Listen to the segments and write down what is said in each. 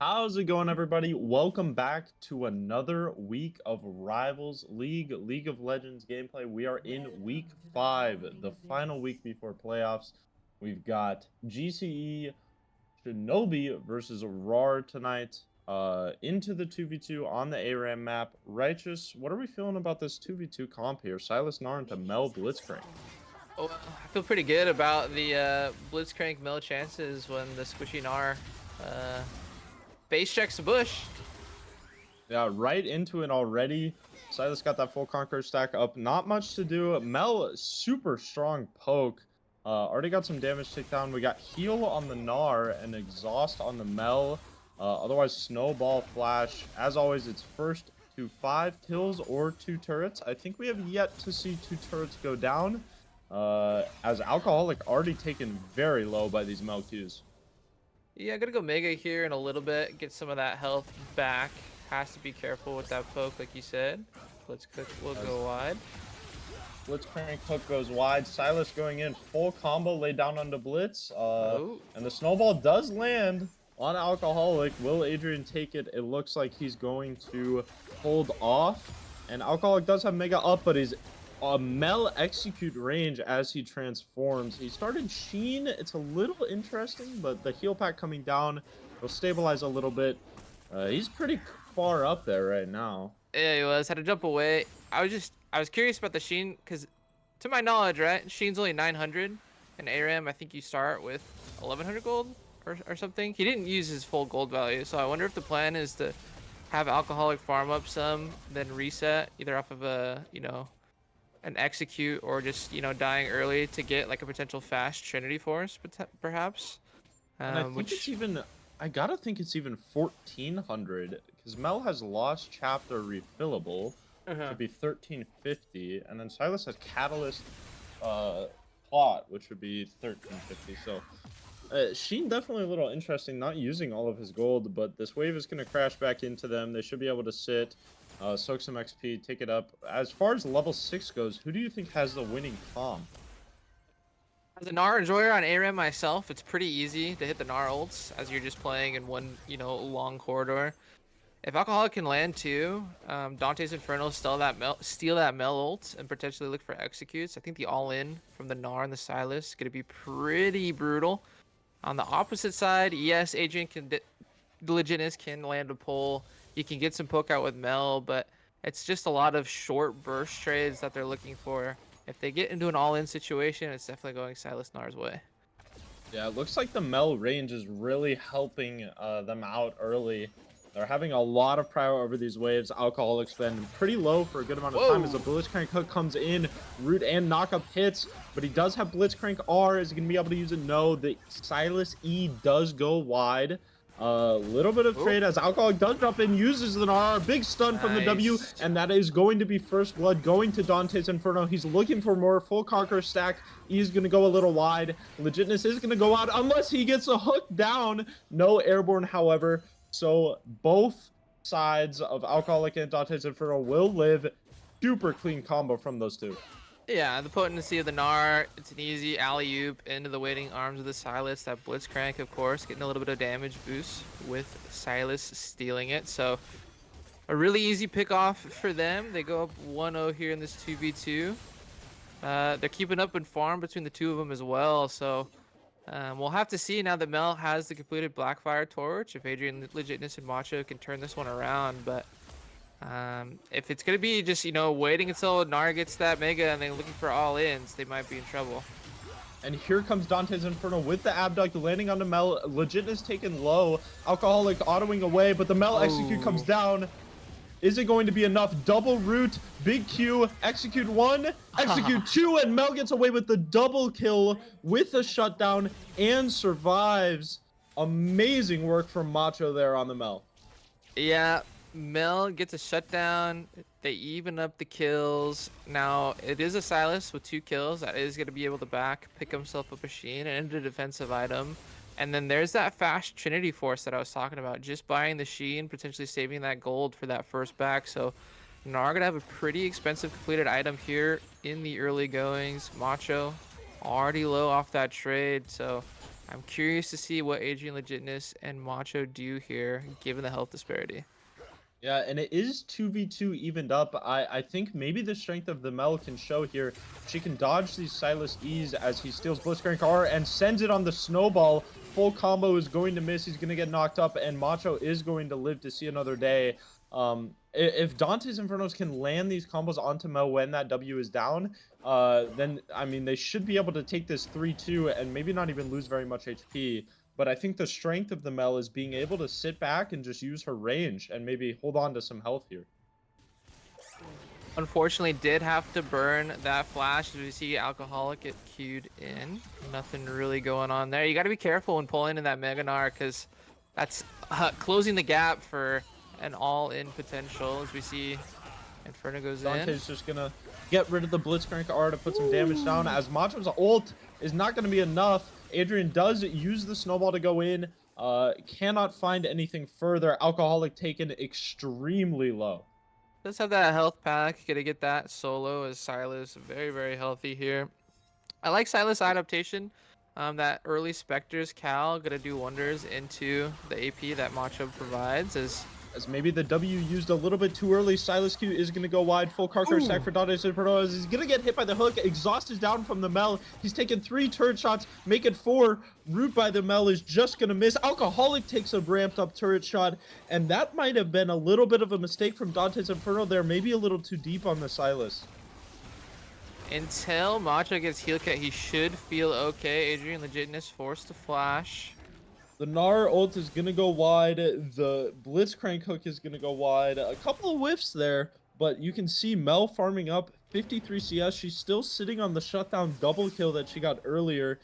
How's it going, everybody? Welcome back to another week of Rivals League of Legends gameplay. We are in week 5, the final week before playoffs. We've got GCE Shinobi versus Rawr tonight. Into the 2v2 on the ARAM map. Righteous, what are we feeling about this 2v2 comp here? Silas Nar into Mel Blitzcrank. Well, I feel pretty good about the Blitzcrank mill chances when the Squishy Gnar base checks the bush. Yeah, right into it already. Silas got that full Conqueror stack up. Not much to do. Mel, super strong poke. Already got some damage takedown. We got heal on the Gnar and exhaust on the Mel. Otherwise, snowball flash. As always, it's first to 5 kills or 2 turrets. I think we have yet to see 2 turrets go down. As Alcoholic already taken very low by these Mel Qs. Yeah, I'm gonna go Mega here in a little bit, get some of that health back. Has to be careful with that poke, like you said. Blitzcook will go wide. Blitzcrank hook goes wide. Silas going in full combo, laid down onto Blitz. And the snowball does land on Alcoholic. Will Adrian take it? It looks like he's going to hold off. And Alcoholic does have Mega up, but he's Mel execute range as he transforms. He started Sheen. It's a little interesting, but the heal pack coming down will stabilize a little bit. He's pretty far up there right now. Yeah, he was. Had to jump away. I was curious about the Sheen, because to my knowledge, right, Sheen's only 900. And ARAM, I think you start with 1100 gold or something. He didn't use his full gold value, so I wonder if the plan is to have Alcoholic farm up some, then reset, either off of a, an execute or just, dying early to get like a potential fast Trinity Force, perhaps. And I think it's even, I gotta think it's even 1400, because Mel has Lost Chapter refillable. Should be 1350, and then Silas has Catalyst plot, which would be 1350. So Sheen definitely a little interesting, not using all of his gold, but this wave is going to crash back into them. They should be able to sit, soak some XP, take it up. As far as level 6 goes, who do you think has the winning comp? As a Gnar enjoyer on ARAM myself, it's pretty easy to hit the Gnar ults as you're just playing in one, long corridor. If Alcoholic can land too, Dante's Inferno steal that Mel ult and potentially look for executes. I think the all-in from the Gnar and the Silas is going to be pretty brutal. On the opposite side, yes, Adrian the Legitness can land a pull. You can get some poke out with Mel, but it's just a lot of short burst trades that they're looking for. If they get into an all-in situation, it's definitely going Silas Gnar's way. Yeah, it looks like the Mel range is really helping them out early. They're having a lot of power over these waves. Alcoholic's been pretty low for a good amount of time as the Blitzcrank hook comes in. Root and knockup hits, but he does have Blitzcrank R. Is he going to be able to use it? No. The Silas E does go wide. A little bit of trade as Alcoholic does jump in, uses the R. Big stun from the W, and that is going to be first blood going to Dante's Inferno. He's looking for more full Conqueror stack. He's going to go a little wide. Legitness is going to go out unless he gets a hook down. No airborne, however. So both sides of Alcoholic and Dante's Inferno will live. Super clean combo from those two. Yeah, the potency of the Gnar, it's an easy alley-oop into the waiting arms of the Silas. That Blitzcrank, of course, getting a little bit of damage boost with Silas stealing it. So a really easy pick off for them. They go up 1-0 here in this 2v2. They're keeping up in farm between the two of them as well. So we'll have to see now that Mel has the completed Blackfire Torch, if Adrian Legitness and Macho can turn this one around. But if it's going to be just, waiting until Gnar gets that Mega and then looking for all-ins, they might be in trouble. And here comes Dante's Inferno with the Abduct landing onto Mel. Legitness taken low. Alcoholic autoing away, but the Mel execute comes down. Is it going to be enough? Double root, big Q, execute 1, execute 2, and Mel gets away with the double kill with a shutdown and survives. Amazing work from Macho there on the Mel. Yeah, Mel gets a shutdown. They even up the kills. Now, it is a Silas with 2 kills. That is going to be able to pick himself up a Sheen and a defensive item. And then there's that fast Trinity Force that I was talking about. Just buying the Sheen, potentially saving that gold for that first back. So Gnar gonna have a pretty expensive completed item here in the early goings. Macho already low off that trade. So I'm curious to see what Adrian Legitness and Macho do here, given the health disparity. Yeah, and it is 2v2 evened up. I think maybe the strength of the Mel can show here. She can dodge these Silas E's as he steals Blitzcrank R and sends it on the snowball. Full combo is going to miss. He's going to get knocked up, and Macho is going to live to see another day. If Dante's Infernos can land these combos onto Mel when that W is down, then, I mean, they should be able to take this 3-2 and maybe not even lose very much HP. But I think the strength of the Mel is being able to sit back and just use her range and maybe hold on to some health here. Unfortunately, did have to burn that flash as we see Alcoholic get queued in. Nothing really going on there. You got to be careful when pulling in that Mega Gnar because that's closing the gap for an all-in potential as we see Inferno goes in. Dante's just going to get rid of the Blitzcrank R to put some damage down as Macho's ult is not going to be enough. Adrian does use the snowball to go in. Cannot find anything further. Alcoholic taken extremely low. Does have that health pack. Gonna get that solo as Silas. Very, very healthy here. I like Silas adaptation. That early Spectre's Cal gonna do wonders into the AP that Macho provides as maybe the W used a little bit too early. Silas Q is going to go wide. Full car stack for Dante's Infernos. He's going to get hit by the hook. Exhaust is down from the Mel. He's taken 3 turret shots, make it 4. Root by the Mel is just going to miss. Alcoholic takes a ramped up turret shot, and that might have been a little bit of a mistake from Dante's Inferno there. Maybe a little too deep on the Silas. Until Macho gets heal kit, he should feel okay. Adrian Legitness forced to flash. The Gnar ult is going to go wide. The Blitzcrank hook is going to go wide. A couple of whiffs there, but you can see Mel farming up 53 CS. She's still sitting on the shutdown double kill that she got earlier.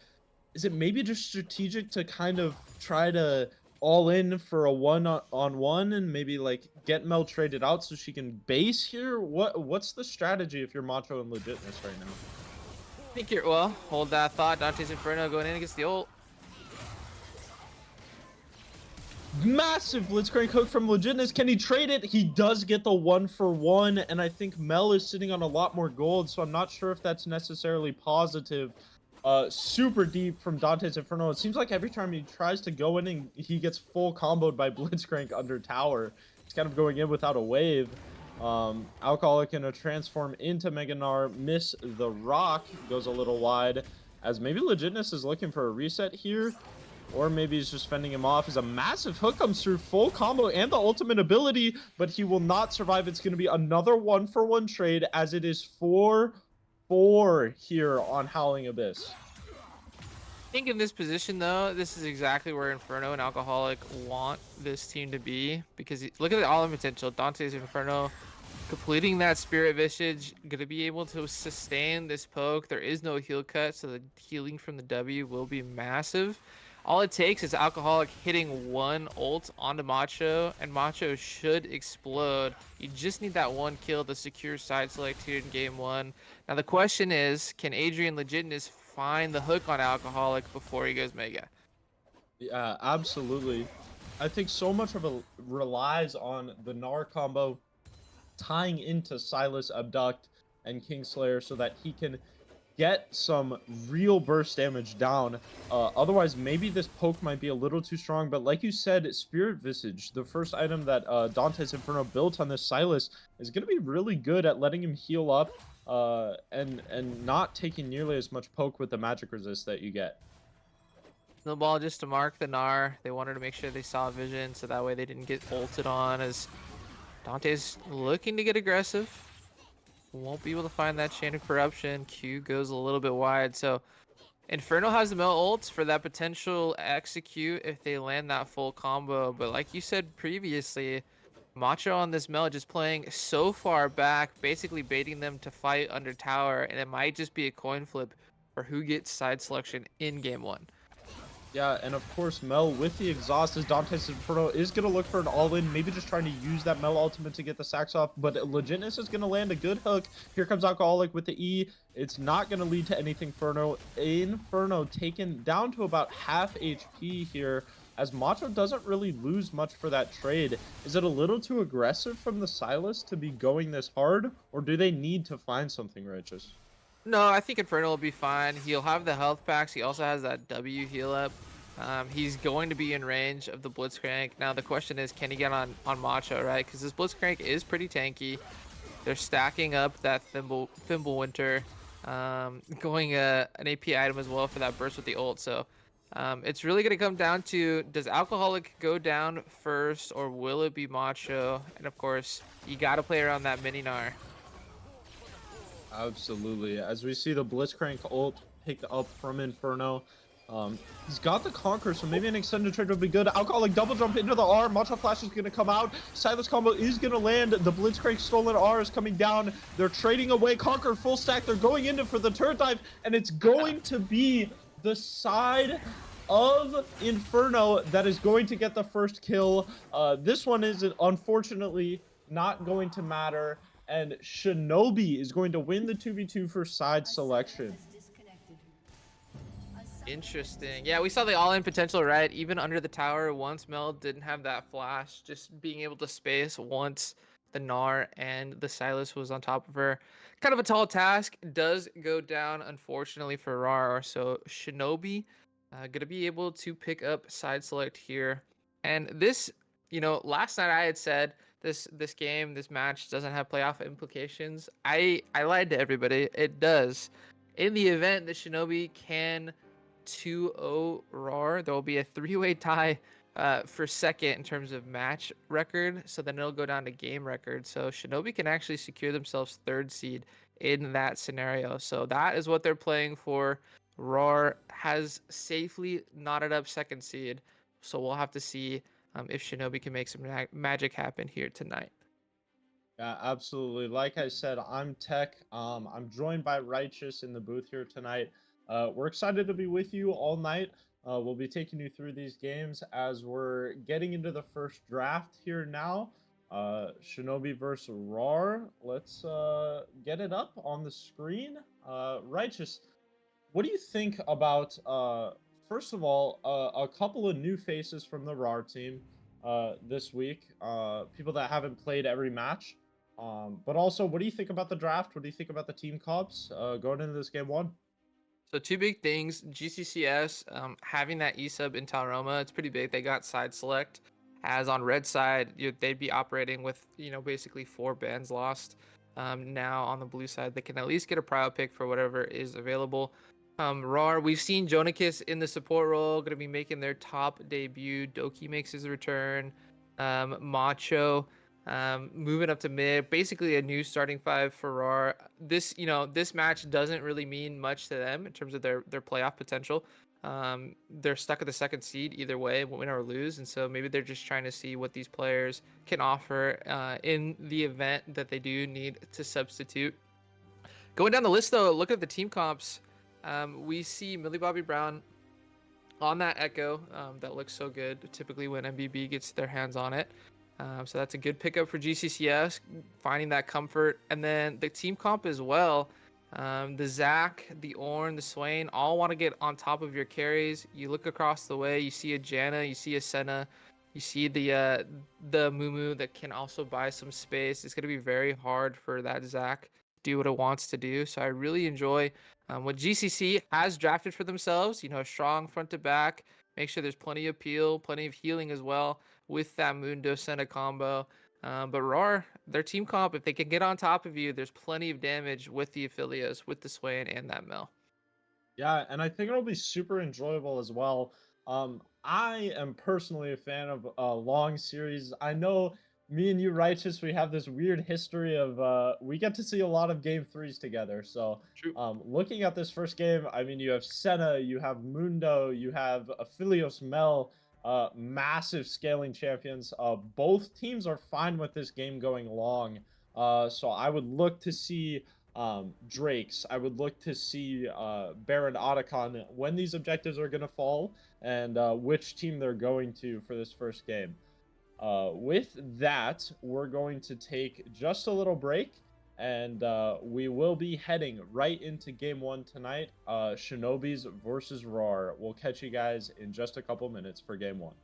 Is it maybe just strategic to kind of try to all in for a one-on-one and maybe like get Mel traded out so she can base here? What's the strategy if you're Macho and Legitness right now? I think you're, well, hold that thought. Dante's Inferno going in against the ult. Massive Blitzcrank hook from Legitness. Can he trade it? He does get the 1-for-1, and I think Mel is sitting on a lot more gold, so I'm not sure if that's necessarily positive. Super deep from Dante's Inferno. It seems like every time he tries to go in and he gets full comboed by Blitzcrank under tower. He's kind of going in without a wave. Alcoholic gonna transform into Mega Gnar, miss the rock, goes a little wide, as maybe Legitness is looking for a reset here. Or maybe he's just fending him off as a massive hook comes through, full combo and the ultimate ability, but he will not survive. It's going to be another 1-for-1 trade as it is 4-4 here on Howling Abyss. I think in this position, though, this is exactly where Inferno and Alcoholic want this team to be because look at the all-in potential. Dante's Inferno completing that Spirit Visage, going to be able to sustain this poke. There is no heal cut, so the healing from the W will be massive. All it takes is Alcoholic hitting one ult onto Macho, and Macho should explode. You just need that one kill to secure side select here in game 1. Now the question is, can Adrian Legitness find the hook on Alcoholic before he goes Mega? Yeah, absolutely. I think so much of it relies on the Gnar combo tying into Silas Abduct and Kingslayer so that he can get some real burst damage down. Otherwise, maybe this poke might be a little too strong, but like you said, Spirit Visage, the first item that Dante's Inferno built on this Silas, is going to be really good at letting him heal up and not taking nearly as much poke with the magic resist that you get. Snowball just to mark the Gnar. They wanted to make sure they saw vision so that way they didn't get ulted on, as Dante's looking to get aggressive. Won't be able to find that Chain of Corruption. Q goes a little bit wide. So Inferno has the Mel ults for that potential execute if they land that full combo. But like you said previously, Macho on this Mel just playing so far back, basically baiting them to fight under tower. And it might just be a coin flip for who gets side selection in game 1. Yeah, and of course, Mel with the exhaust as Dante's Inferno is going to look for an all-in, maybe just trying to use that Mel ultimate to get the sacks off, but Legitness is going to land a good hook. Here comes Alcoholic with the E. It's not going to lead to anything. Inferno taken down to about half HP here, as Macho doesn't really lose much for that trade. Is it a little too aggressive from the Silas to be going this hard, or do they need to find something righteous? No, I think Inferno will be fine. He'll have the health packs. He also has that W heal up. He's going to be in range of the Blitzcrank. Now the question is, can he get on Macho, right? Because this Blitzcrank is pretty tanky. They're stacking up that Thimble Winter, going an AP item as well for that burst with the ult. So it's really going to come down to, does Alcoholic go down first or will it be Macho? And of course, you got to play around that mini Gnar. Absolutely. As we see the Blitzcrank ult picked up from Inferno. He's got the Conquer, so maybe an extended trade would be good. Alcoholic double jump into the R. Macho Flash is going to come out. Silas combo is going to land. The Blitzcrank stolen R is coming down. They're trading away. Conquer full stack. They're going into for the turret dive, and it's going to be the side of Inferno that is going to get the first kill. This one is unfortunately not going to matter, and Shinobi is going to win the 2v2 for side selection. Interesting. Yeah, we saw the all-in potential, right? Even under the tower, once Mel didn't have that flash, just being able to space once the Gnar and the Silas was on top of her. Kind of a tall task. Does go down, unfortunately, for Rawr. So Shinobi going to be able to pick up side select here. And this, last night I had said this game, this match doesn't have playoff implications. I lied to everybody. It does. In the event that Shinobi can 2-0 Rawr, there will be a 3-way tie for second in terms of match record, so then it'll go down to game record. So Shinobi can actually secure themselves third seed in that scenario. So that is what they're playing for. Rawr has safely knotted up second seed, so we'll have to see if Shinobi can make some magic happen here tonight. Yeah, absolutely. Like I said, I'm Tech. I'm joined by Righteous in the booth here tonight. We're excited to be with you all night. We'll be taking you through these games as we're getting into the first draft here now. Shinobi versus Rawr. Let's get it up on the screen. Righteous, what do you think about, first of all, a couple of new faces from the Rawr team this week? People that haven't played every match. But also, what do you think about the draft? What do you think about the team comps going into this game one? So two big things. GCCS having that E-sub in Talroma, it's pretty big. They got side select. As on red side, they'd be operating with, basically 4 bans lost. Now on the blue side, they can at least get a prio pick for whatever is available. Rawr, we've seen Jonakis in the support role, going to be making their top debut. Doki makes his return. Macho moving up to mid, basically a new starting 5 for Rawr. This match doesn't really mean much to them in terms of their playoff potential. They're stuck at the second seed either way, win or lose, and so maybe they're just trying to see what these players can offer in the event that they do need to substitute. Going down the list though, look at the team comps. We see Millie Bobby Brown on that Echo that looks so good typically when MBB gets their hands on it. So that's a good pickup for GCCS, finding that comfort. And then the team comp as well. The Zach, the Ornn, the Swain all want to get on top of your carries. You look across the way, you see a Janna, you see a Senna, you see the Mumu that can also buy some space. It's going to be very hard for that Zach to do what it wants to do. So I really enjoy what GCC has drafted for themselves. Strong front to back. Make sure there's plenty of peel, plenty of healing as well with that Mundo Senna combo. But Rawr, their team comp, if they can get on top of you, there's plenty of damage with the Affiliates, with the Swain, and that Mel. Yeah, and I think it'll be super enjoyable as well. I am personally a fan of long series. I know me and you, Righteous, we have this weird history of we get to see a lot of game 3s together. So looking at this first game, I mean, you have Senna, you have Mundo, you have Aphelios Mel, massive scaling champions. Both teams are fine with this game going long. So I would look to see Drakes. I would look to see Baron Otacon when these objectives are going to fall and which team they're going to for this first game. With that, we're going to take just a little break, and we will be heading right into game 1 tonight. Shinobis versus Rawr. We'll catch you guys in just a couple minutes for game 1.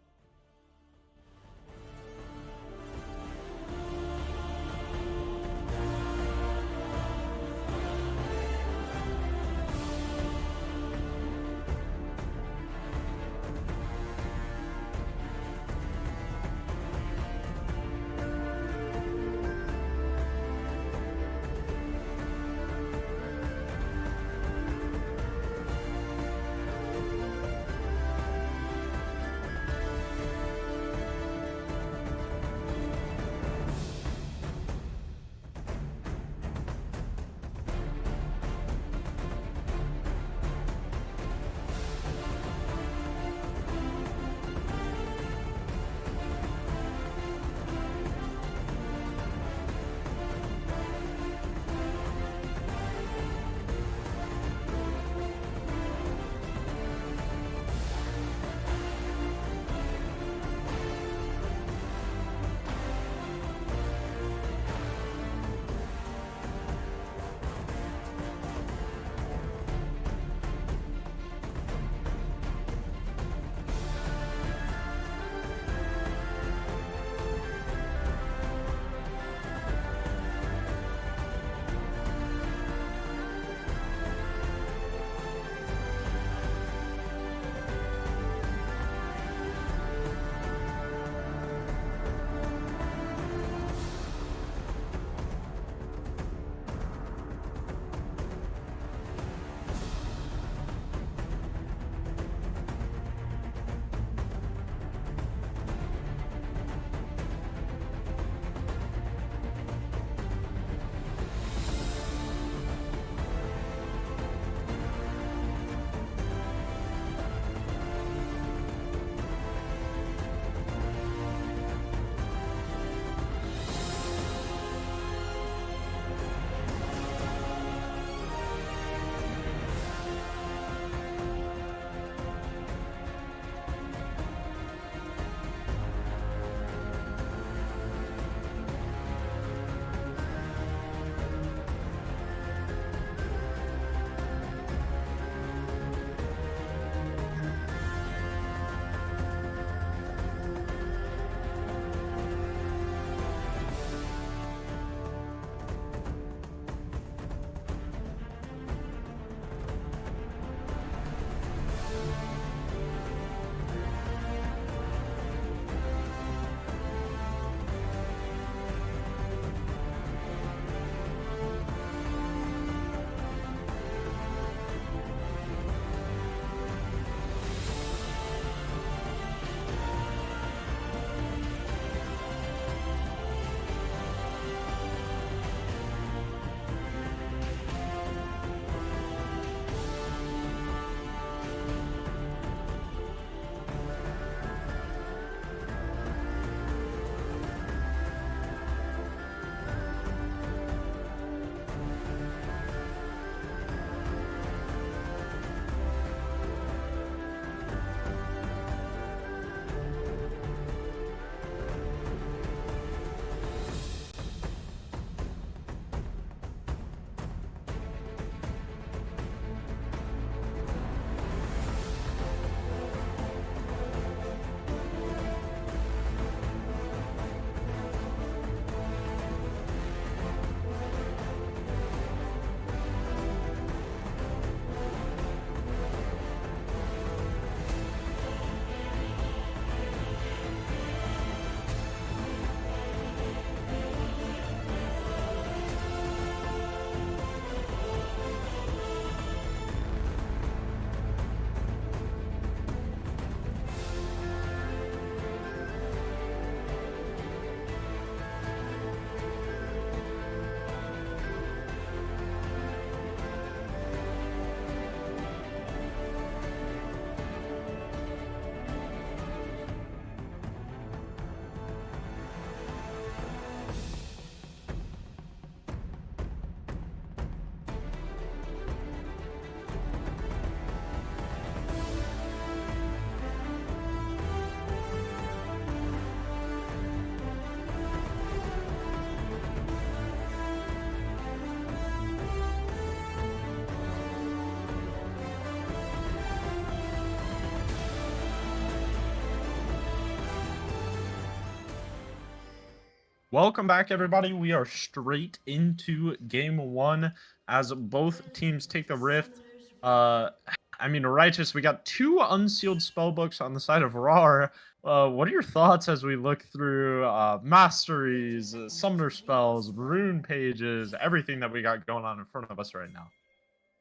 Welcome back, everybody. We are straight into game one as both teams take the rift. Uh, I mean, Righteous, we got two unsealed spellbooks on the side of Rawr. What are your thoughts as we look through masteries, summoner spells, rune pages, everything that we got going on in front of us right now?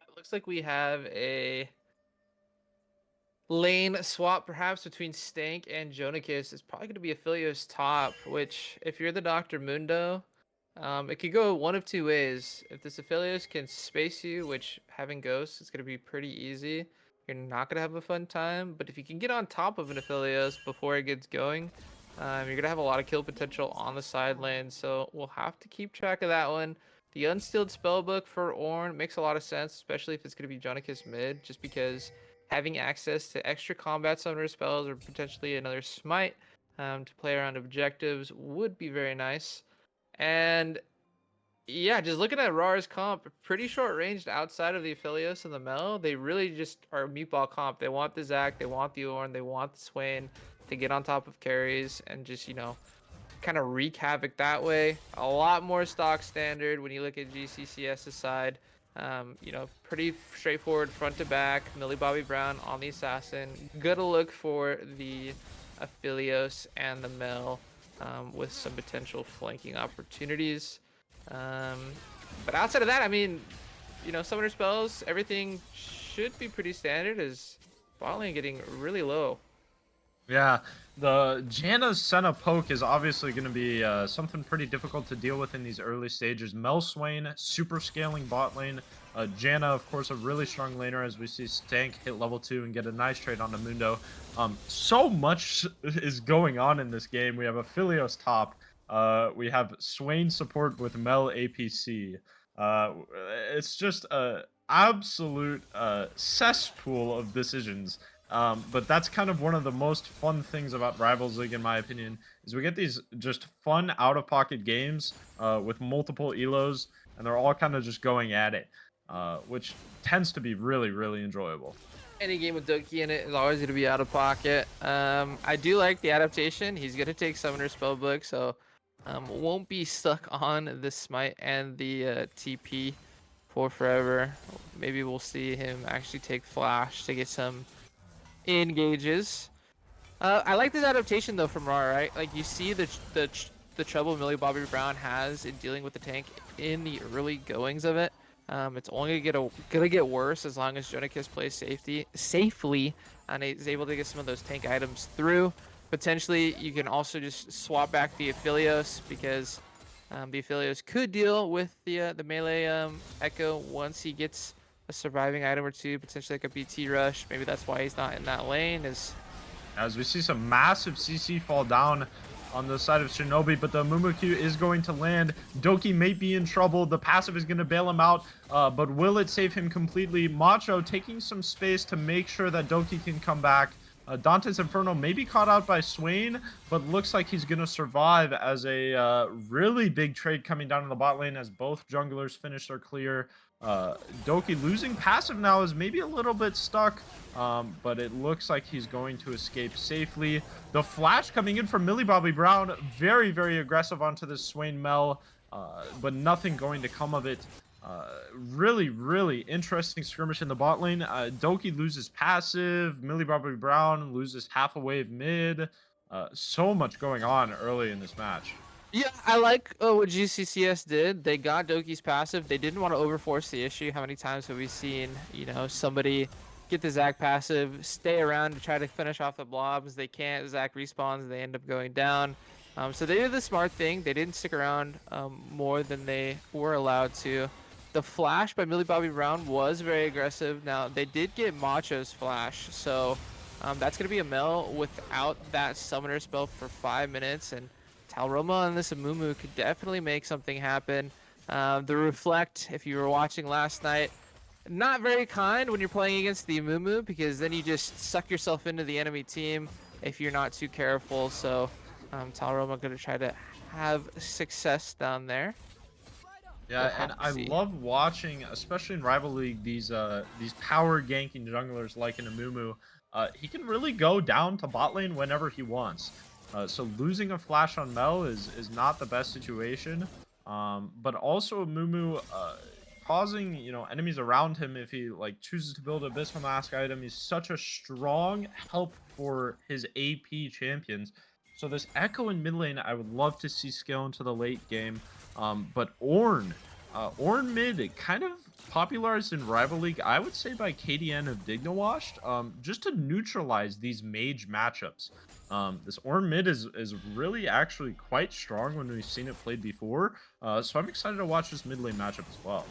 It looks like we have a lane swap perhaps between Stank and Jonakis. It's probably going to be Aphelios top, which if you're the Dr. Mundo, it could go one of two ways. If this Aphelios can space you, which having ghosts is going to be pretty easy, you're not going to have a fun time. But if you can get on top of an Aphelios before it gets going, you're going to have a lot of kill potential on the side lane. So we'll have to keep track of that one. The unsealed spellbook for Ornn makes a lot of sense, especially if it's going to be Jonakis mid, just because having access to extra combat summoner spells or potentially another smite to play around objectives would be very nice. And yeah, just looking at Rawr's comp, pretty short ranged outside of the Aphelios and the Mel. They really just are meatball comp. They want the Zac, they want the Ornn, they want the Swain to get on top of carries and just, kind of wreak havoc that way. A lot more stock standard when you look at GCCS's side. Pretty straightforward front to back. Millie Bobby Brown on the assassin. Good to look for the Aphelios and the Mel with some potential flanking opportunities. But outside of that, I mean, summoner spells, everything should be pretty standard. As bot lane getting really low. Yeah, the Janna's Senna poke is obviously going to be something pretty difficult to deal with in these early stages. Mel Swain, super scaling bot lane. Janna, of course, a really strong laner as we see Stank hit level 2 and get a nice trade on Mundo. So much is going on in this game. We have Aphelios top. We have Swain support with Mel APC. It's just a absolute cesspool of decisions. But that's kind of one of the most fun things about Rivals League, in my opinion, is we get these just fun out-of-pocket games with multiple elos, and they're all kind of just going at it, which tends to be really, really enjoyable. Any game with Doki in it is always going to be out of pocket. I do like the adaptation. He's going to take Summoner Spellbook, so won't be stuck on the Smite and the TP for forever. Maybe we'll see him actually take Flash to get some engages. I like this adaptation though from Rawr, right? Like you see the trouble Millie Bobby Brown has in dealing with the tank in the early goings of it. It's only gonna get worse as long as Jonakis plays safely and is able to get some of those tank items through. Potentially, you can also just swap back the Aphelios because the Aphelios could deal with the melee Echo once he gets a surviving item or two, potentially like a BT rush. Maybe that's why he's not in that lane. As we see some massive CC fall down on the side of Shinobi, but the Mumukyu is going to land. Doki may be in trouble. The passive is going to bail him out, but will it save him completely? Macho taking some space to make sure that Doki can come back. Dante's Inferno may be caught out by Swain, but looks like he's going to survive as a really big trade coming down in the bot lane as both junglers finish their clear. Doki losing passive now is maybe a little bit stuck, but it looks like he's going to escape safely. The flash coming in from Millie Bobby Brown, very, very aggressive onto this Swain Mel, but nothing going to come of it. Really, really interesting skirmish in the bot lane. Doki loses passive, Millie Bobby Brown loses half a wave mid. So much going on early in this match. Yeah, I like what GCCS did. They got Doki's passive. They didn't want to overforce the issue. How many times have we seen, somebody get the Zac passive, stay around to try to finish off the blobs? They can't. Zac respawns. They end up going down. So they did the smart thing. They didn't stick around more than they were allowed to. The flash by Millie Bobby Brown was very aggressive. Now, they did get Macho's flash, so that's going to be a Mel without that summoner spell for 5 minutes, and Talroma and this Amumu could definitely make something happen. The Reflect, if you were watching last night, not very kind when you're playing against the Amumu, because then you just suck yourself into the enemy team if you're not too careful. So Talroma going to try to have success down there. Yeah, and I love watching, especially in Rival League, these power ganking junglers like an Amumu. He can really go down to bot lane whenever he wants. So losing a flash on Mel is not the best situation. But also Mumu causing, you know, enemies around him if he like chooses to build Abyssal Mask item. He's such a strong help for his AP champions. So this Echo in mid lane, I would love to see scale into the late game. But Ornn mid kind of popularized in Rival League, I would say by KDN of Dignawashed, just to neutralize these mage matchups. This Ornn mid is really actually quite strong when we've seen it played before. So I'm excited to watch this mid lane matchup as well.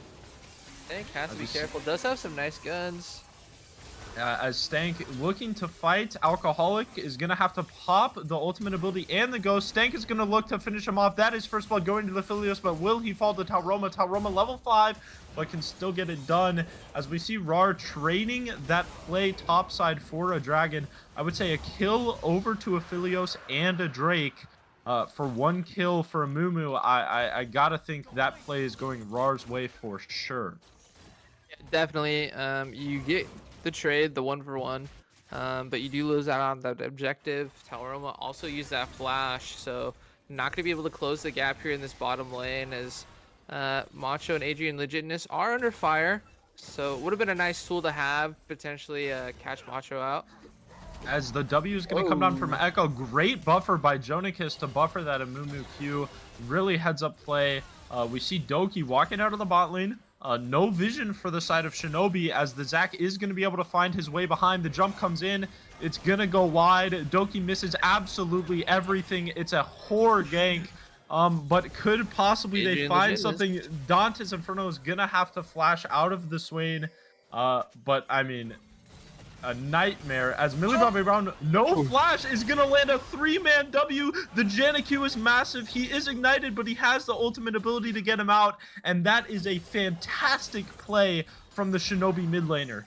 Stank has to be careful. Does have some nice guns. As Stank looking to fight, Alcoholic is going to have to pop the ultimate ability and the ghost. Stank is going to look to finish him off. That is first blood going to the Philios, but will he fall to Tauroma? Tauroma level 5, but can still get it done. As we see Rawr trading that play topside for a dragon. I would say a kill over to a Philios and a Drake. For 1 kill for a Mumu, I gotta think that play is going Rawr's way for sure. Yeah, definitely. You get the trade, the 1-for-1, but you do lose out on that objective. Tauroma also used that flash, so not going to be able to close the gap here in this bottom lane as Macho and Adrian Legitness are under fire. So it would have been a nice tool to have, potentially catch Macho out. As the W is going to come down from Echo. Great buffer by Jonikis to buffer that Amumu Q. Really heads up play. We see Doki walking out of the bot lane. No vision for the side of Shinobi as the Zac is going to be able to find his way behind. The jump comes in. It's going to go wide. Doki misses absolutely everything. It's a horror gank. But could possibly they find something? Dante's Inferno is going to have to flash out of the Swain. But I mean, a nightmare as Millie Bobby Brown, no flash, is gonna land a 3-man W. The Janet Q is massive. He is ignited, but he has the ultimate ability to get him out, and that is a fantastic play from the Shinobi mid laner.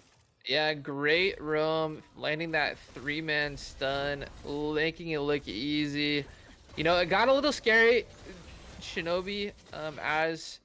Yeah, great roam, landing that 3-man stun, making it look easy. You know, it got a little scary. Shinobi, as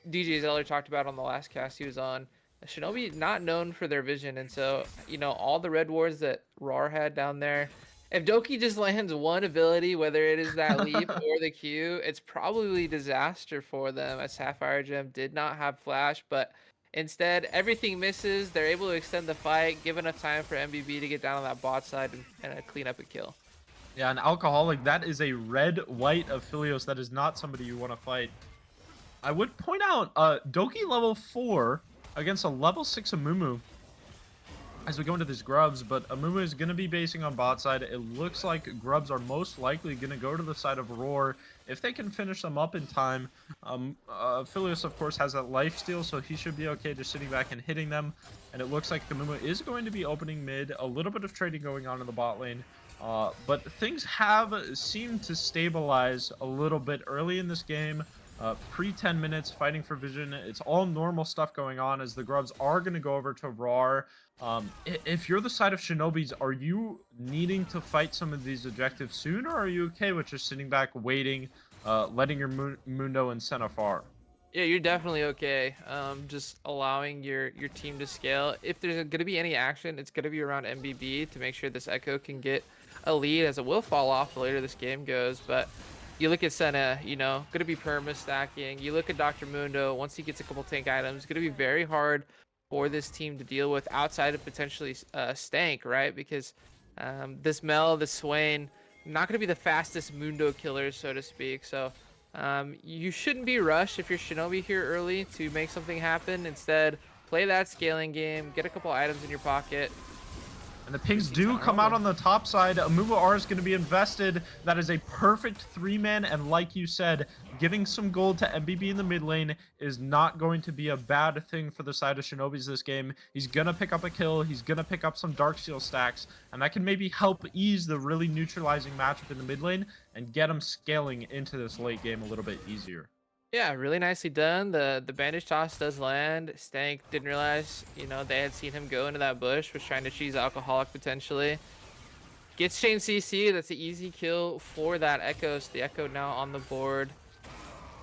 DJ Zeller talked about on the last cast he was on, Shinobi not known for their vision, and so, you know, all the red wards that Rawr had down there, if Doki just lands one ability, whether it is that leap or the Q, it's probably disaster for them, as Sapphire Gem did not have flash, but instead everything misses. They're able to extend the fight, give enough time for MBB to get down on that bot side and clean up a kill. Yeah, an Alcoholic, that is a red-white of Philios. That is not somebody you want to fight. I would point out, Doki level 4 against a level 6 Amumu as we go into these Grubs, but Amumu is going to be basing on bot side. It looks like Grubs are most likely going to go to the side of Rawr if they can finish them up in time. Philios, of course, has that lifesteal, so he should be okay just sitting back and hitting them. And it looks like Amumu is going to be opening mid. A little bit of trading going on in the bot lane. But things have seemed to stabilize a little bit early in this game. Pre 10 minutes fighting for vision, it's all normal stuff going on as the Grubs are going to go over to Rawr. If you're the side of Shinobis, are you needing to fight some of these objectives soon, or are you okay with just sitting back waiting, letting your Mundo and Senna far? Yeah, you're definitely okay. Just allowing your team to scale. If there's going to be any action, it's going to be around MBB to make sure this Echo can get a lead, as it will fall off the later this game goes. But you look at Senna, you know, going to be perma stacking. You look at Dr. Mundo, once he gets a couple tank items, going to be very hard for this team to deal with outside of potentially Stank, right? Because this Mel, this Swain, not going to be the fastest Mundo killers, so to speak. So you shouldn't be rushed if you're Shinobi here early to make something happen. Instead, play that scaling game, get a couple items in your pocket. And the pings do come out on the top side. Amumu R is going to be invested. That is a perfect 3-man. And like you said, giving some gold to MBB in the mid lane is not going to be a bad thing for the side of Shinobis this game. He's going to pick up a kill. He's going to pick up some Darksteel stacks. And that can maybe help ease the really neutralizing matchup in the mid lane and get him scaling into this late game a little bit easier. Yeah, really nicely done. The bandage toss does land. Stank didn't realize, you know, they had seen him go into that bush, was trying to cheese Alcoholic potentially. Gets chain CC, that's an easy kill for that Echo. So the Echo now on the board.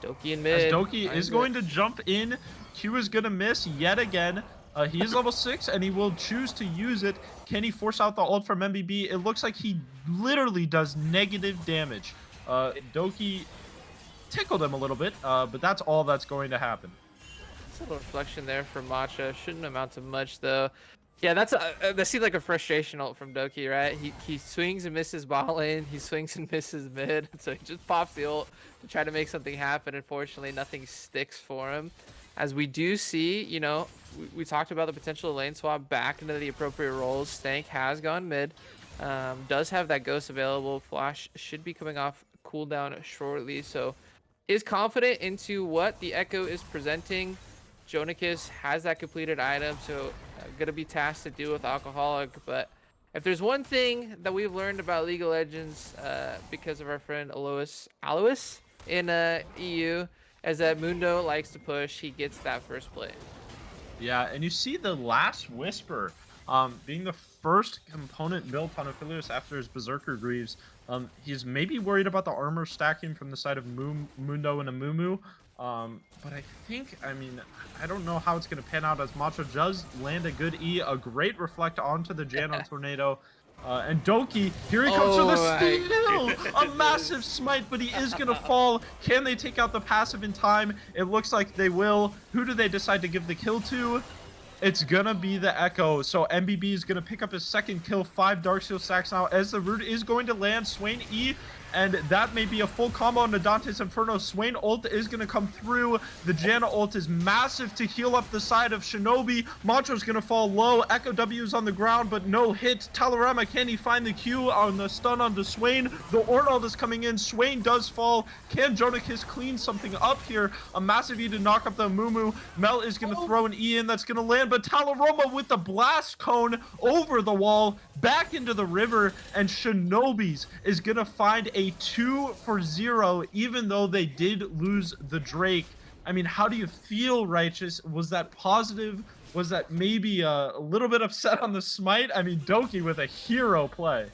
Doki in mid. As Doki is going to jump in, Q is going to miss yet again. He is level 6, and he will choose to use it. Can he force out the ult from MBB? It looks like he literally does negative damage. Doki tickled him a little bit, but that's all that's going to happen. It's a little reflection there from Matcha. Shouldn't amount to much though. Yeah, that seems like a frustration ult from Doki, right? He swings and misses bot lane. He swings and misses mid. So he just pops the ult to try to make something happen. Unfortunately, nothing sticks for him. As we do see, you know, we talked about the potential lane swap back into the appropriate roles. Stank has gone mid. Does have that ghost available. Flash should be coming off cooldown shortly. So is confident into what the Echo is presenting. Jonikis has that completed item, so gonna be tasked to deal with Alcoholic. But if there's one thing that we've learned about League of Legends because of our friend Alois in EU, is that Mundo likes to push. He gets that first play. Yeah, and you see the last Whisper being the first component built on Aphelios after his Berserker Greaves. He's maybe worried about the armor stacking from the side of Mundo and Amumu. But I think, I mean, I don't know how it's going to pan out as Macho does land a good E, a great reflect onto the Jano Tornado. And Doki, here he comes for the steal! A massive smite, but he is going to fall. Can they take out the passive in time? It looks like they will. Who do they decide to give the kill to? It's gonna be the Echo. So MBB is gonna pick up his second kill. 5 Darksteel stacks now as the root is going to land. Swain E, and that may be a full combo on the Dante's Inferno. Swain ult is gonna come through. The Janna ult is massive to heal up the side of Shinobi. Macho's gonna fall low. Echo W is on the ground, but no hit. Talarama, can he find the Q on the stun onto Swain? The Ornald is coming in. Swain does fall. Can Jonikis clean something up here? A massive E to knock up the Mumu. Mel is gonna throw an E in that's gonna land, but Talaroma with the blast cone over the wall, back into the river, and Shinobi's is gonna find a 2-for-0, even though they did lose the Drake. I mean, how do you feel, Righteous? Was that positive? Was that maybe a little bit upset on the smite? I mean, Doki with a hero play.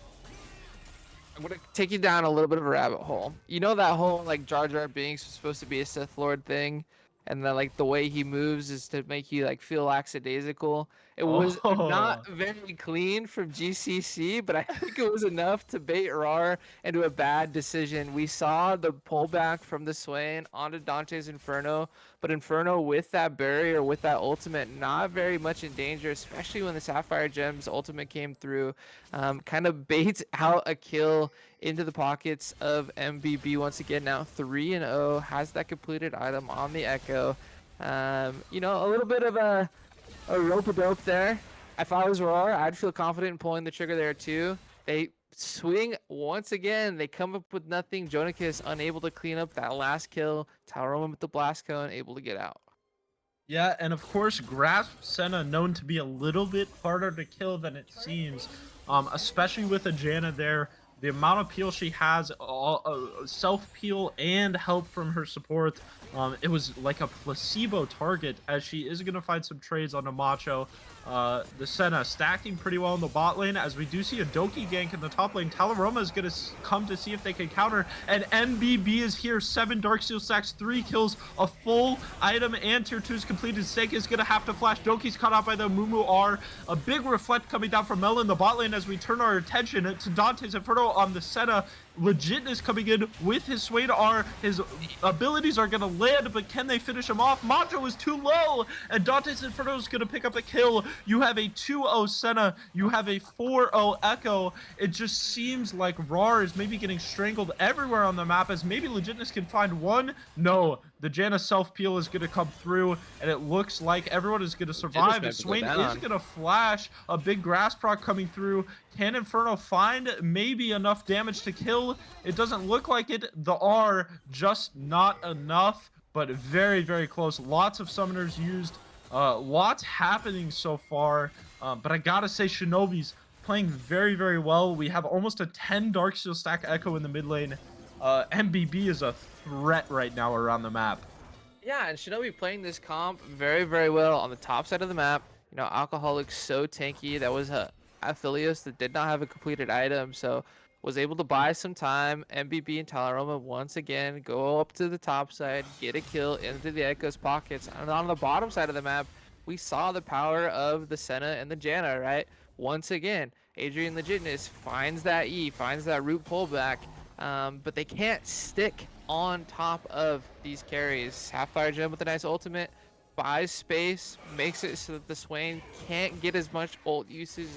I'm gonna take you down a little bit of a rabbit hole. You know that whole like Jar Jar Binks was supposed to be a Sith Lord thing, and then like the way he moves is to make you like feel lackadaisical. It was not very clean from GCC, but I think it was enough to bait Rawr into a bad decision. We saw the pullback from the Swain onto Dante's Inferno, but Inferno with that barrier, with that ultimate, not very much in danger, especially when the Sapphire Gems ultimate came through. Kind of baits out a kill into the pockets of MBB once again. Now 3-0, has that completed item on the Echo. You know, a little bit of a rope-a-dope there. If I was Rawr, I'd feel confident in pulling the trigger there too. They swing once again. They come up with nothing. Jonikis unable to clean up that last kill. Talaroma with the blast cone, able to get out. Yeah, and of course, Grasp Senna known to be a little bit harder to kill than it seems, especially with a Janna there. The amount of peel she has, self-peel and help from her support, it was like a placebo target, as she is going to find some trades on the Macho. The Senna stacking pretty well in the bot lane, as we do see a Doki gank in the top lane. Talaroma is going to come to see if they can counter, and MBB is here. 7 Darksteel stacks, 3 kills, a full item, and tier 2 is completed. Steak is going to have to flash. Doki's caught out by the Mumu R. A big reflect coming down from Mel in the bot lane as we turn our attention to Dante's Inferno on the Senna. Legitness coming in with his Swain R. His abilities are going to land, but can they finish him off? Macho is too low, and Dante's Inferno is going to pick up a kill. You have a 2-0 Senna. You have a 4-0 Echo. It just seems like Rawr is maybe getting strangled everywhere on the map, as maybe Legitness can find one. No, the Janna self-peel is going to come through, and it looks like everyone is going to survive. And Swain is going to flash. A big grass proc coming through. Can Inferno find maybe enough damage to kill? It doesn't look like it. The R, just not enough, but very, very close. Lots of summoners used. Lots happening so far. But I gotta say, Shinobi's playing very, very well. We have almost a 10 Darksteel stack Echo in the mid lane. MBB is a threat right now around the map. Yeah, and Shinobi playing this comp very, very well on the top side of the map. You know, Alcoholic's so tanky. That was a Aphelios that did not have a completed item, so was able to buy some time. MBB and Talaroma once again go up to the top side, get a kill into the Echo's pockets. And on the bottom side of the map, we saw the power of the Senna and the Janna, right? Once again, Adrian Legitness finds that E, finds that root pullback, but they can't stick on top of these carries. Sapphire Gem with a nice ultimate, buys space, makes it so that the Swain can't get as much ult usage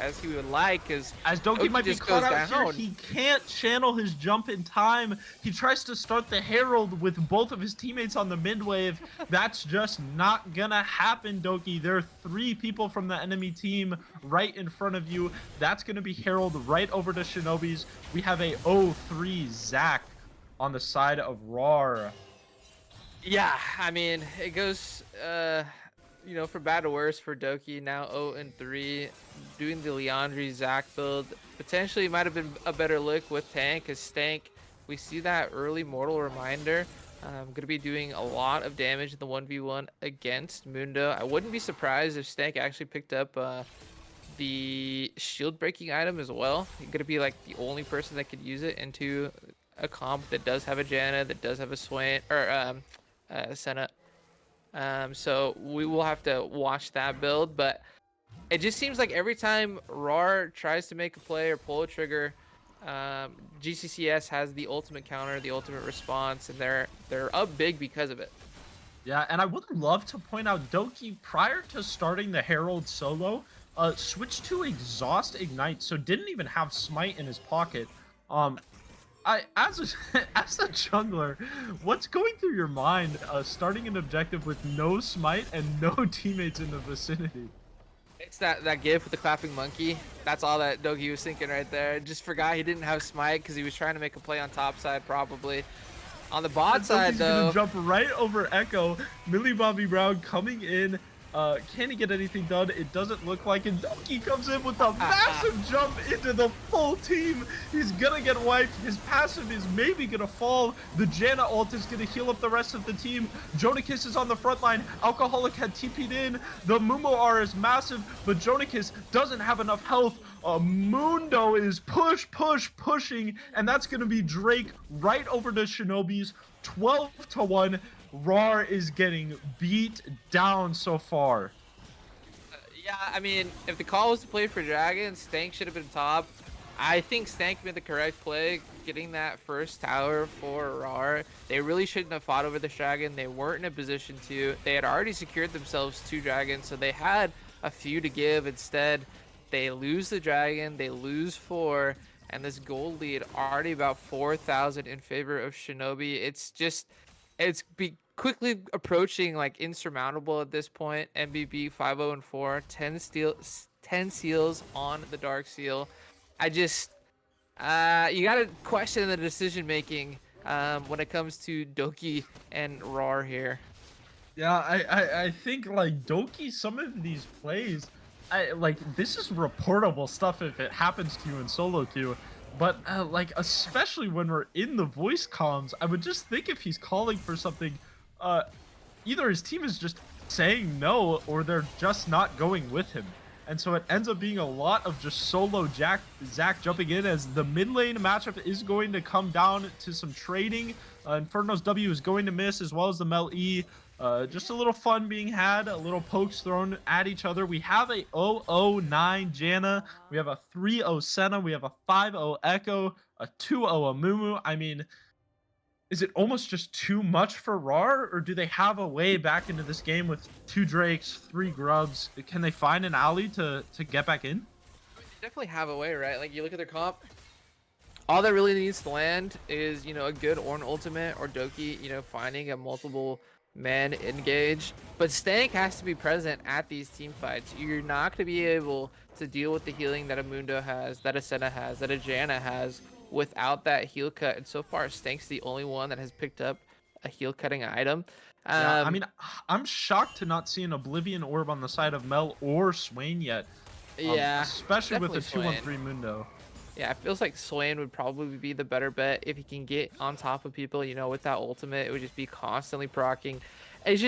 as he would like, because As Doki might be just caught goes out here, down. he can't channel his jump in time. He tries to start the Herald with both of his teammates on the mid wave. That's just not gonna happen, Doki. There are 3 people from the enemy team right in front of you. That's gonna be Herald right over to Shinobi's. We have a 0-3 Zach on the side of Rawr. Yeah, I mean, it goes, for bad to worse for Doki. Now 0-3, doing the Leandri Zac build. Potentially might have been a better look with Tank, because Stank, we see that early Mortal Reminder. Going to be doing a lot of damage in the 1v1 against Mundo. I wouldn't be surprised if Stank actually picked up the shield breaking item as well. He's going to be like the only person that could use it into a comp that does have a Janna, that does have a Swain, or Senna. So we will have to watch that build, but it just seems like every time Rawr tries to make a play or pull a trigger, GCCS has the ultimate counter, the ultimate response, and they're up big because of it. Yeah, and I would love to point out Doki, prior to starting the Herald solo, switched to Exhaust Ignite, so didn't even have Smite in his pocket. As a jungler, what's going through your mind starting an objective with no smite and no teammates in the vicinity? It's that gif with the clapping monkey. That's all that Doki was thinking right there. Just forgot he didn't have smite because he was trying to make a play on top side probably. On the bot side, though, gonna jump right over Echo. Millie Bobby Brown coming in. Can he get anything done? It doesn't look like it. Doki comes in with a massive jump into the full team. He's gonna get wiped. His passive is maybe gonna fall. The Janna ult is gonna heal up the rest of the team. Jonikis is on the front line. Alcoholic had TP'd in. The Mumo R is massive, but Jonikis doesn't have enough health. Mundo is pushing, and that's gonna be Drake right over to Shinobi's. 12-1. Rawr is getting beat down so far. Yeah, I mean, if the call was to play for Dragon, Stank should have been top. I think Stank made the correct play, getting that first tower for Rawr. They really shouldn't have fought over this Dragon. They weren't in a position to. They had already secured themselves 2 dragons, so they had a few to give. Instead, they lose the Dragon, they lose 4, and this gold lead already about 4,000 in favor of Shinobi. It's quickly approaching like insurmountable at this point. MBB 5-0-4, 10 seals on the Dark Seal. I just you gotta question the decision making when it comes to Doki and Rawr here. Yeah, I think like Doki, some of these plays, this is reportable stuff if it happens to you in solo queue. But like, especially when we're in the voice comms, I would just think if he's calling for something, either his team is just saying no or they're just not going with him. And so it ends up being a lot of just solo Zach jumping in, as the mid lane matchup is going to come down to some trading. Inferno's W is going to miss, as well as the Mel E. Just a little fun being had, a little pokes thrown at each other. We have a 0-0-9 Janna, we have a 3-0 Senna, we have a 5-0 Echo, a 2-0 Amumu. I mean, is it almost just too much for Rawr, or do they have a way back into this game with 2 Drakes, 3 Grubs? Can they find an alley to get back in? They definitely have a way, right? Like, you look at their comp, all that really needs to land is, a good Ornn ultimate, or Doki, finding a multiple man engage. But Stank has to be present at these team fights. You're not going to be able to deal with the healing that a Mundo has, that a Senna has, that a Janna has without that heal cut. And so far, Stank's the only one that has picked up a heal cutting item. Yeah, I mean, I'm shocked to not see an Oblivion Orb on the side of Mel or Swain yet. Yeah, especially with the Swain. 2-1-3 Mundo. Yeah, it feels like Swain would probably be the better bet if he can get on top of people, with that ultimate. It would just be constantly proccing. Like,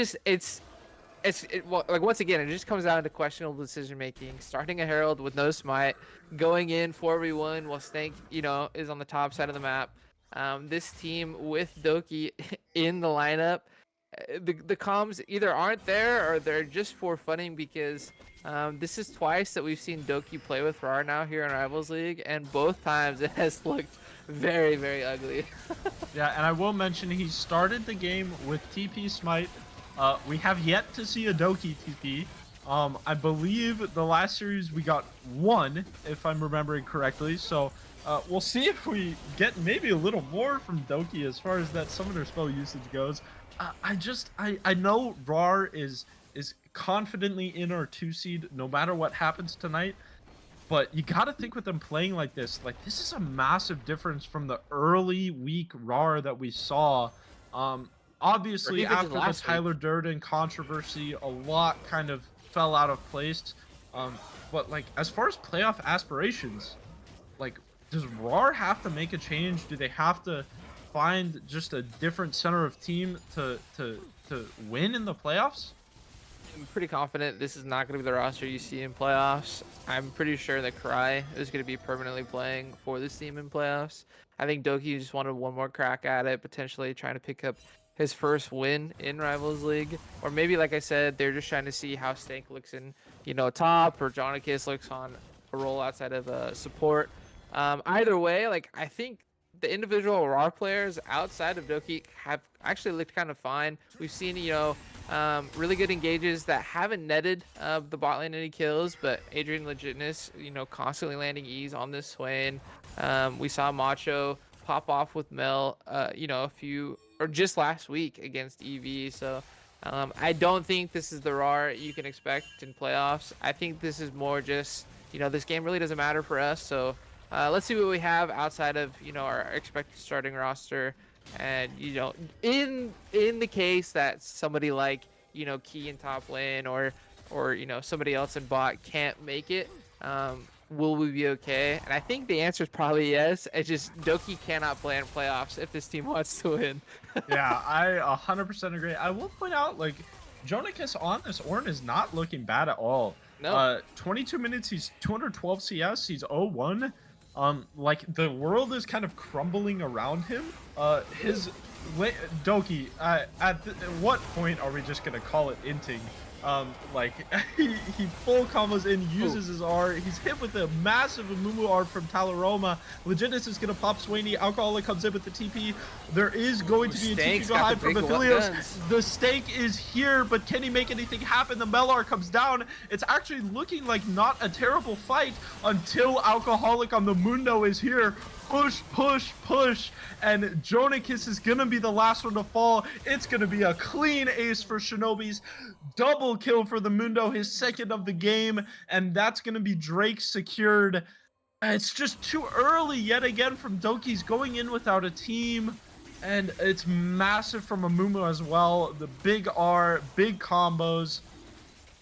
once again, it just comes down to questionable decision making. Starting a Herald with no smite, going in 4v1 while Stank, is on the top side of the map. This team with Doki in the lineup, the comms either aren't there or they're just for funning because this is twice that we've seen Doki play with Rawr now here in Rivals League, and both times it has looked very, very ugly. Yeah, and I will mention he started the game with TP Smite. We have yet to see a Doki TP. I believe the last series we got one, if I'm remembering correctly. So we'll see if we get maybe a little more from Doki as far as that summoner spell usage goes. I know Rawr is confidently in our 2 seed no matter what happens tonight. But you got to think with them playing like this is a massive difference from the early week Rawr that we saw. Obviously, after the Tyler Durden controversy, a lot kind of fell out of place. But like as far as playoff aspirations, like does Rawr have to make a change? Do they have to find just a different center of team to win in the playoffs? I'm pretty confident this is not going to be the roster you see in playoffs. I'm pretty sure that Cry is going to be permanently playing for this team in playoffs. I think Doki just wanted one more crack at it, potentially trying to pick up his first win in Rivals League. Or maybe, like I said, they're just trying to see how Stank looks in, top, or Jonikis looks on a role outside of support. Either way, like I think the individual Rawr players outside of Doki have actually looked kind of fine. We've seen, really good engages that haven't netted the bot lane any kills, but Adrian Legitness, constantly landing E's on this Swain. We saw Macho pop off with Mel, just last week against EV. So I don't think this is the Rawr you can expect in playoffs. I think this is more just, this game really doesn't matter for us. So let's see what we have outside of, our expected starting roster. And in the case that somebody like Key in top lane or somebody else in bot can't make it, will we be okay? And I think the answer is probably yes. It's just Doki cannot play in playoffs if this team wants to win. Yeah, I 100% agree. I will point out, like, Jonikis on this Ornn is not looking bad at all. No. 22 minutes, he's 212 CS, he's 0-1. Like the world is kind of crumbling around him. Doki, at what point are we just gonna call it inting? Like he full combos in, uses his R. He's hit with a massive Amumu R from Talaroma. Legitness is gonna pop Swainy. Alcoholic comes in with the TP. There is going to be a TP behind from Aphelios. The stake is here, but can he make anything happen? The Melar comes down. It's actually looking like not a terrible fight until Alcoholic on the Mundo is here. Push, push, push, and Jonikis is gonna be the last one to fall. It's gonna be a clean ace for Shinobi's. Double kill for the Mundo, his second of the game, and that's gonna be Drake secured. It's just too early yet again from Doki's going in without a team, and it's massive from Amumu as well. The big R, big combos.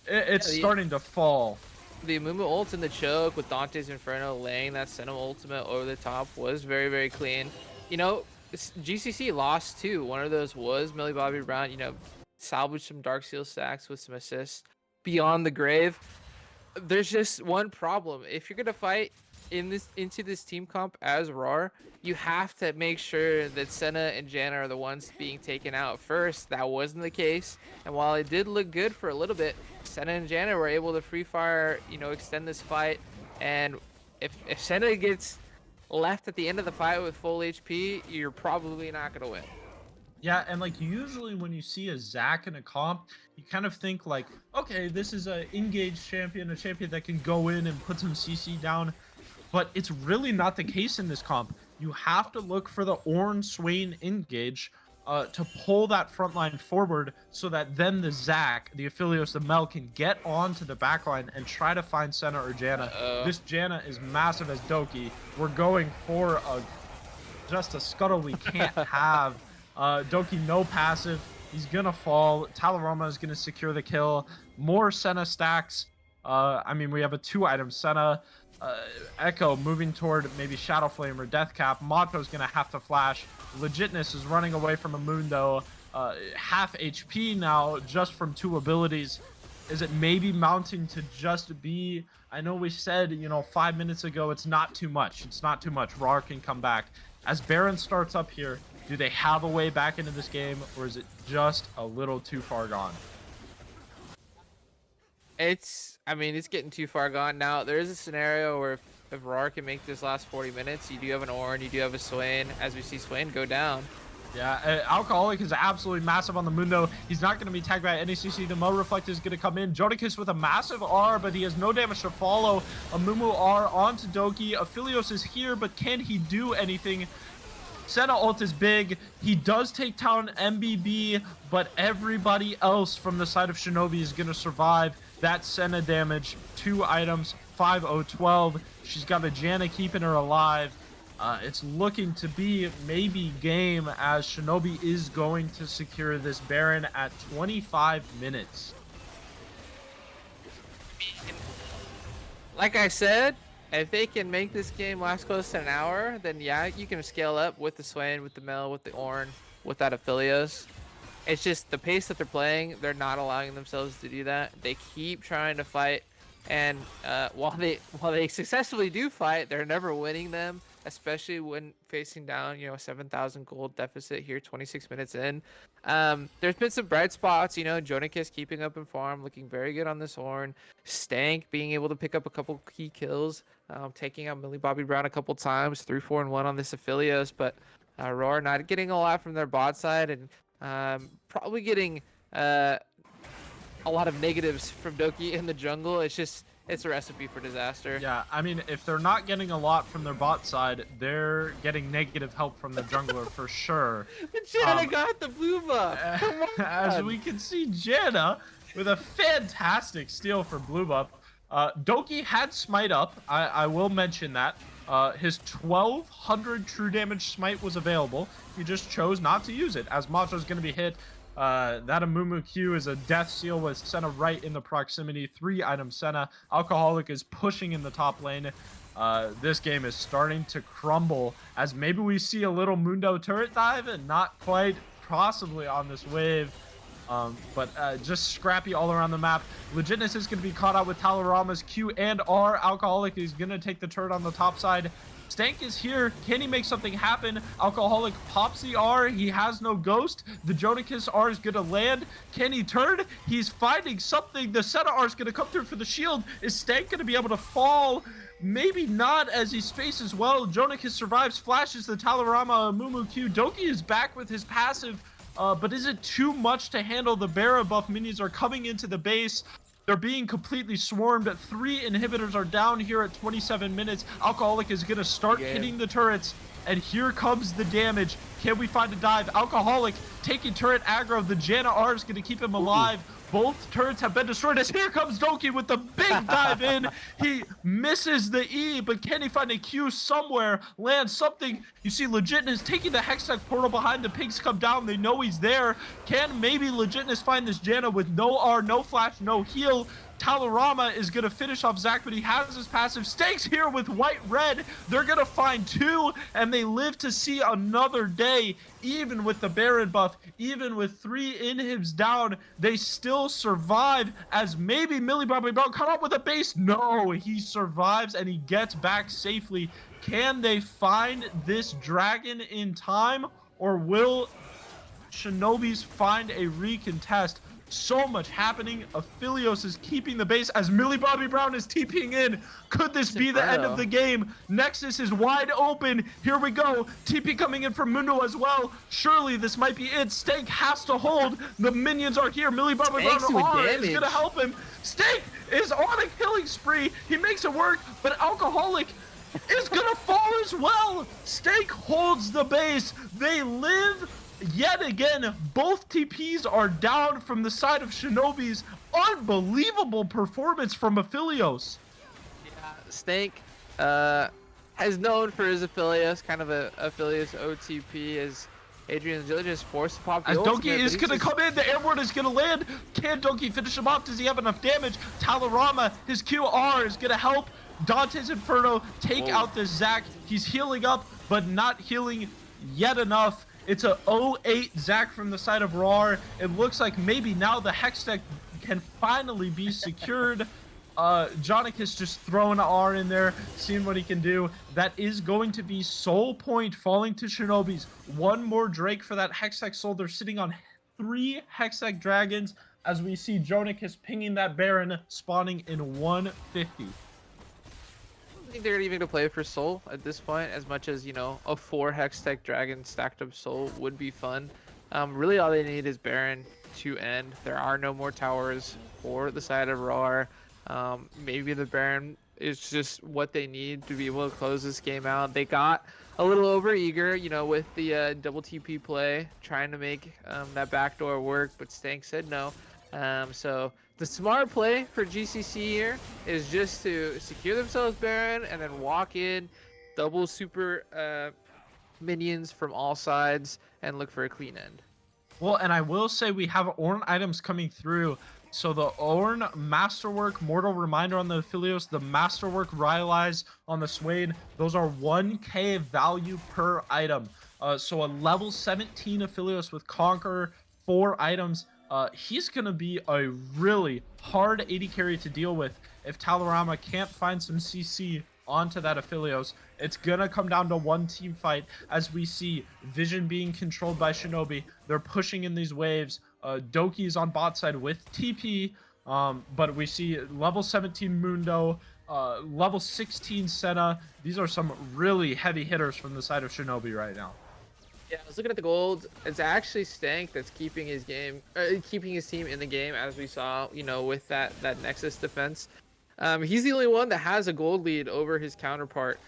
It's starting to fall. The Amumu ult in the choke with Dante's Inferno laying that Sentinel ultimate over the top was very, very clean. GCC lost too. One of those was Millie Bobby Brown, salvaged some Darksteel stacks with some assists beyond the grave. There's just one problem. If you're gonna fight into this team comp as Rawr, you have to make sure that Senna and Janna are the ones being taken out first. That wasn't the case, and while it did look good for a little bit, Senna and Janna were able to free fire, extend this fight. And if Senna gets left at the end of the fight with full HP, you're probably not gonna win. Yeah, and like usually when you see a Zac in a comp, you kind of think like, okay, this is a engaged champion, a champion that can go in and put some CC down. But it's really not the case in this comp. You have to look for the Ornn Swain engage to pull that front line forward so that then the Zac, the Aphelios, the Mel can get onto the back line and try to find Senna or Janna. This Janna is massive as Doki. We're going for just a scuttle we can't have. Doki no passive. He's gonna fall. Talaroma is gonna secure the kill. More Senna stacks. I mean, we have a 2-item Senna. Echo moving toward maybe Shadow Flame or Deathcap. Mato's gonna have to flash. Legitness is running away from Amundo. Half HP now just from 2 abilities. Is it maybe mounting to just be... I know we said, 5 minutes ago, it's not too much. It's not too much. Rawr can come back. As Baron starts up here, Do they have a way back into this game, or is it just a little too far gone? I mean, it's getting too far gone now. There is a scenario where if Rawr can make this last 40 minutes, you do have an Ornn, you do have a Swain, as we see Swain go down. Yeah, Alcoholic is absolutely massive on the Mundo. He's not going to be tagged by any CC. The Mo Reflect is going to come in. Jodicus with a massive R, but he has no damage to follow. A Mumu R onto Doki. Aphelios is here, but can he do anything? Senna ult is big. He does take down MBB, but everybody else from the side of Shinobi is going to survive that Senna damage. 2 items, 5-0-12. She's got a Janna keeping her alive. It's looking to be maybe game, as Shinobi is going to secure this Baron at 25 minutes. Like I said, if they can make this game last close to an hour, then yeah, you can scale up with the Swain, with the Mel, with the Ornn, with that Aphelios. It's just the pace that they're playing, they're not allowing themselves to do that. They keep trying to fight, and while they successfully do fight, they're never winning them, especially when facing down, you know, a 7,000 gold deficit here 26 minutes in. There's been some bright spots, you know, Jodicus keeping up in farm, looking very good on this Ornn. Stank being able to pick up a couple key kills, taking out Millie Bobby Brown a couple times, 3-4-1 on this Aphelios, but Rawr not getting a lot from their bot side, and probably getting a lot of negatives from Doki in the jungle. It's a recipe for disaster. Yeah, I mean, if they're not getting a lot from their bot side, they're getting negative help from the jungler for sure. Janna got the blue buff. As we can see, Janna with a fantastic steal for blue buff. Doki had smite up. I will mention that. His 1200 true damage smite was available. He just chose not to use it, as Macho's going to be hit. That Amumu Q is a death seal with Senna right in the proximity. 3 item Senna. Alcoholic is pushing in the top lane. This game is starting to crumble, as maybe we see a little Mundo turret dive, and not quite, possibly on this wave. But just scrappy all around the map. Legitness is going to be caught out with Talarama's Q and R. Alcoholic is going to take the turret on the top side. Stank is here. Can he make something happen? Alcoholic pops the R. He has no ghost. The Jodicus R is going to land. Can he turn? He's finding something. The Senna R is going to come through for the shield. Is Stank going to be able to fall? Maybe not, as he spaces well. Jodicus survives, flashes the Talarama Mumu Q. Doki is back with his passive. But is it too much to handle? The Bara buff minions are coming into the base. They're being completely swarmed. 3 inhibitors are down here at 27 minutes. Alcoholic is going to start hitting the turrets. And here comes the damage. Can we find a dive? Alcoholic taking turret aggro. The Janna R is going to keep him alive. Both turrets have been destroyed, as here comes Doki with the big dive in. He misses the E, but can he find a Q somewhere? Land something. You see Legitness taking the Hextech portal behind. The pigs come down. They know he's there. Can maybe Legitness find this Janna with no R, no flash, no heal? Talarama is going to finish off Zac, but he has his passive. Stakes here with white-red. They're going to find 2, and they live to see another day. Even with the Baron buff, even with 3 inhibs down, they still survive, as maybe Millie Bobby Brown come up with a base. No, he survives, and he gets back safely. Can they find this dragon in time, or will Shinobis find a recontest? So much happening. Aphelios is keeping the base as Millie Bobby Brown is TPing in. Could this be the end of the game? Nexus is wide open. Here we go. TP coming in from Mundo as well. Surely this might be it. Stank has to hold. The minions are here. Millie Bobby Brown is going to help him. Stank is on a killing spree. He makes it work, but Alcoholic is going to fall as well. Stank holds the base. They live. Yet again, both TPs are down from the side of Shinobi's. Unbelievable performance from Aphelios. Yeah, Stank has known for his Aphelios, kind of a Aphelios OTP, as Adrian just forced to pop the ultimate. Doki is going to come in, the airborne is going to land. Can Doki finish him off? Does he have enough damage? Talarama, his QR is going to help Dante's Inferno take out this Zac. He's healing up, but not healing yet enough. It's a 0-8 Zac from the side of Rawr. It looks like maybe now the Hextech can finally be secured. Jonicus just throwing an R in there, seeing what he can do. That is going to be soul point falling to Shinobi's. One more Drake for that Hextech soul. They're sitting on 3 Hextech dragons as we see Jonicus pinging that Baron, spawning in 150. I think they're even gonna play for soul at this point, as much as, you know, a 4 Hextech dragon stacked up soul would be fun. Really all they need is Baron to end. There are no more towers for the side of Rawr. Maybe the Baron is just what they need to be able to close this game out. They got a little over eager, you know, with the double TP play, trying to make that backdoor work, but Stank said no. So the smart play for GCC here is just to secure themselves Baron and then walk in, double super minions from all sides, and look for a clean end. Well, and I will say we have Ornn items coming through. So the Ornn Masterwork Mortal Reminder on the Aphelios, the Masterwork Rylai's on the Swain, those are 1k value per item. So a level 17 Aphelios with Conqueror, 4 items. He's going to be a really hard 80 carry to deal with if Talarama can't find some CC onto that Aphelios. It's gonna come down to one team fight as we see Vision being controlled by Shinobi. They're pushing in these waves. Doki's on bot side with TP, but we see level 17 Mundo, level 16 Senna. These are some really heavy hitters from the side of Shinobi right now. Yeah, I was looking at the gold. It's actually Stank that's keeping his keeping his team in the game, as we saw, you know, with that Nexus defense. He's the only one that has a gold lead over his counterpart.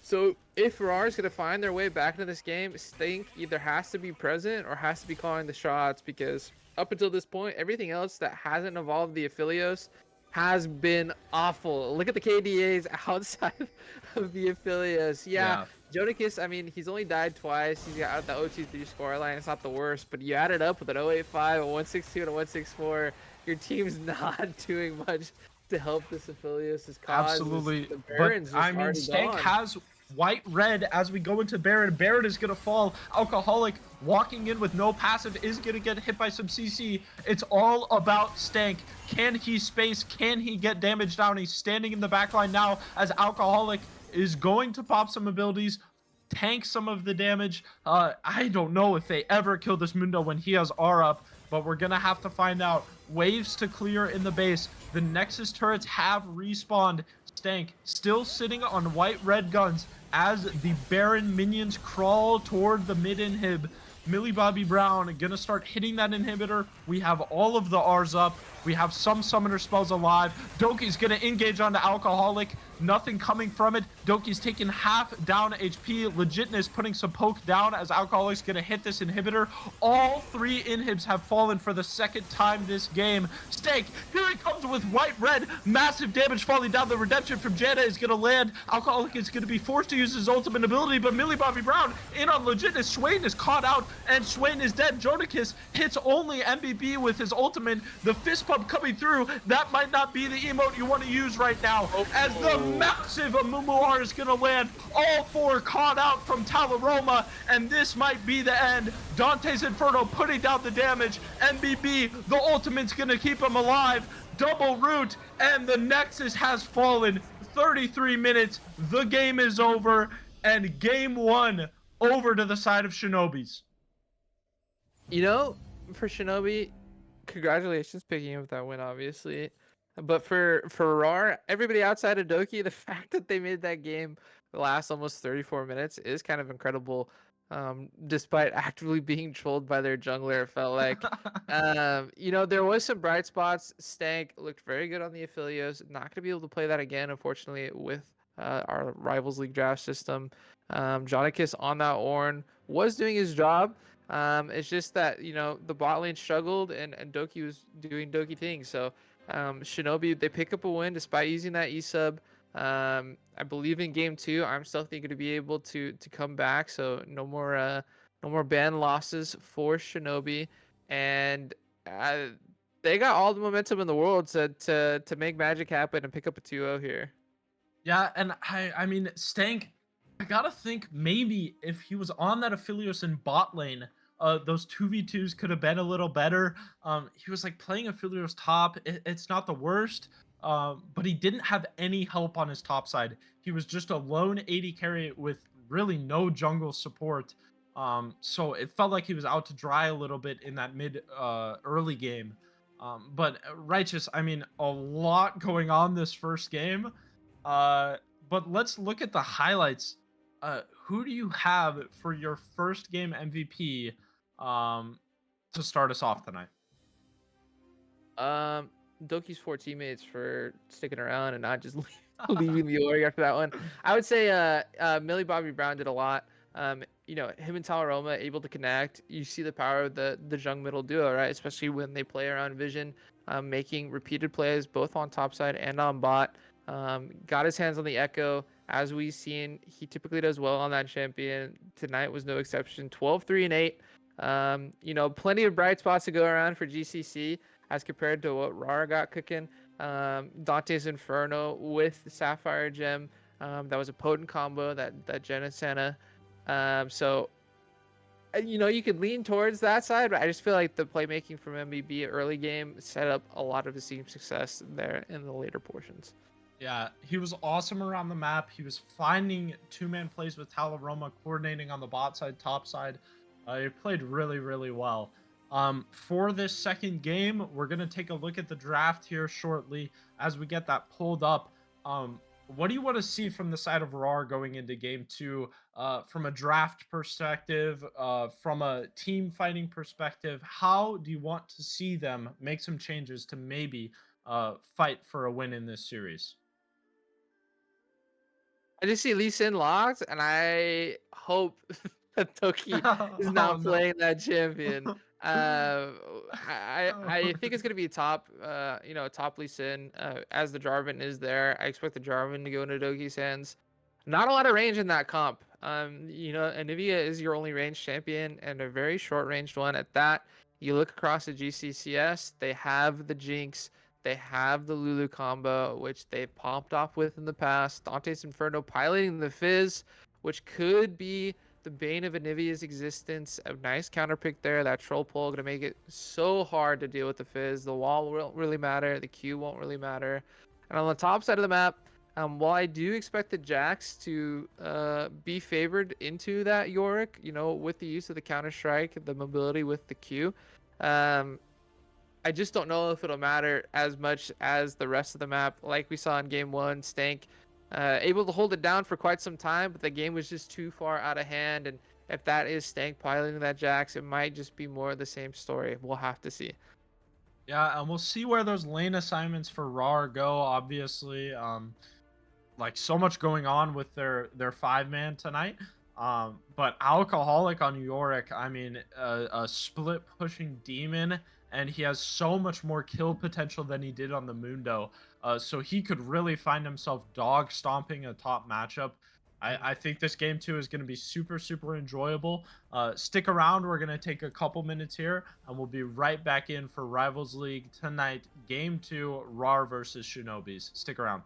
So if Rawr is going to find their way back into this game, Stank either has to be present or has to be calling the shots, because up until this point, everything else that hasn't evolved the Aphelios has been awful. Look at the KDAs outside of the Aphelios. Yeah. Jonicus, I mean, he's only died twice. He's got the 0-2-3 scoreline. It's not the worst, but you add it up with an 0-8-5, a 1-6-2, and a 1-6-4. Your team's not doing much to help this Aphelios' cause. Absolutely. But I mean, Stank has white red as we go into Baron. Baron is going to fall. Alcoholic walking in with no passive is going to get hit by some CC. It's all about Stank. Can he space? Can he get damage down? He's standing in the backline now as Alcoholic is going to pop some abilities, tank some of the damage. I don't know if they ever kill this Mundo when he has R up, but we're going to have to find out. Waves to clear in the base. The Nexus turrets have respawned. Stank still sitting on white-red guns as the Baron minions crawl toward the mid-inhib. Millie Bobby Brown gonna start hitting that inhibitor. We have all of the R's up. We have some summoner spells alive. Doki's gonna engage onto Alcoholic. Nothing coming from it. Doki's taking half down HP. Legitness putting some poke down as Alcoholic's gonna hit this inhibitor. All 3 inhibs have fallen for the second time this game. Stank, here he comes with white-red. Massive damage falling down. The redemption from Jana is gonna land. Alcoholic is gonna be forced to use his ultimate ability, but Millie Bobby Brown in on Legitness. Swain is caught out, and Swain is dead. Jonicus hits only MBB with his ultimate. The fist pump coming through. That might not be the emote you want to use right now, as the massive Amumuar is going to land. All 4 caught out from Talaroma, and this might be the end. Dante's Inferno putting down the damage. MBB, the ultimate's going to keep him alive. Double root, and the Nexus has fallen. 33 minutes, the game is over, and game 1 over to the side of Shinobi's. You know, for Shinobi, congratulations picking up that win, obviously. But for Rawr, everybody outside of Doki, the fact that they made that game last almost 34 minutes is kind of incredible. Despite actively being trolled by their jungler, it felt like. You know, there was some bright spots. Stank looked very good on the Aphelios. Not going to be able to play that again, unfortunately, with our Rivals League draft system. Jonicus on that Ornn was doing his job. It's just that, you know, the bot lane struggled and Doki was doing Doki things. So Shinobi, they pick up a win despite using that E-sub. I believe in game 2, I'm still thinking to be able to come back. So no more ban losses for Shinobi, and they got all the momentum in the world to make magic happen and pick up a 2-0 here. Yeah, and I mean, Stank, I gotta think maybe if he was on that Aphelios in bot lane, those 2v2s could have been a little better. He was like playing Aphelios top. It's not the worst. but he didn't have any help on his top side. He was just a lone 80 carry with really no jungle support. So it felt like he was out to dry a little bit in that mid early game. But Righteous, I mean, a lot going on this first game. But let's look at the highlights. Who do you have for your first game MVP to start us off tonight? Doki's 4 teammates for sticking around and not just leaving the org after that one. I would say Millie Bobby Brown did a lot. Him and Talaroma able to connect. You see the power of the Jung middle duo, right? Especially when they play around Vision, making repeated plays both on top side and on bot. Got his hands on the Echo. As we've seen, he typically does well on that champion. Tonight was no exception. 12-3 and 8. Plenty of bright spots to go around for GCC as compared to what Rawr got cooking. Dante's Inferno with the Sapphire Gem. That was a potent combo that Jen and Santa. You could lean towards that side, but I just feel like the playmaking from MBB early game set up a lot of the team's success there in the later portions. Yeah, he was awesome around the map. He was finding two-man plays with Talaroma, coordinating on the bot side, top side. He played really, really well. For this second game, we're going to take a look at the draft here shortly as we get that pulled up. What do you want to see from the side of Rawr going into game 2 from a draft perspective, from a team fighting perspective? How do you want to see them make some changes to maybe fight for a win in this series? I just see Lee Sin locked, and I hope that Toki is Oh, not no. playing that champion. I think it's gonna be top Lee Sin as the Jarvan is there. I expect the Jarvan to go into Doki's hands. Not a lot of range in that comp. Anivia is your only range champion and a very short ranged one at that. You look across the GCCS, they have the Jinx. They have the Lulu combo, which they've popped off with in the past. Dante's Inferno piloting the Fizz, which could be the bane of Anivia's existence. A nice counter pick there. That troll pull going to make it so hard to deal with the Fizz. The wall won't really matter. The Q won't really matter. And on the top side of the map, while I do expect the Jax to be favored into that Yorick, with the use of the Counter-Strike, the mobility with the Q, I just don't know if it'll matter as much as the rest of the map. Like we saw in game 1, Stank able to hold it down for quite some time, but the game was just too far out of hand. And if that is Stank piloting that Jax, it might just be more of the same story. We'll have to see. Yeah, and we'll see where those lane assignments for Rawr go. Obviously, like so much going on with their 5-man tonight. But Alcoholic on Yorick, I mean, a split pushing demon, and he has so much more kill potential than he did on the Mundo. So he could really find himself dog stomping a top matchup. I think this game 2 is going to be super, super enjoyable. Stick around. We're going to take a couple minutes here, and we'll be right back in for Rivals League tonight. Game 2, Rawr versus Shinobis. Stick around.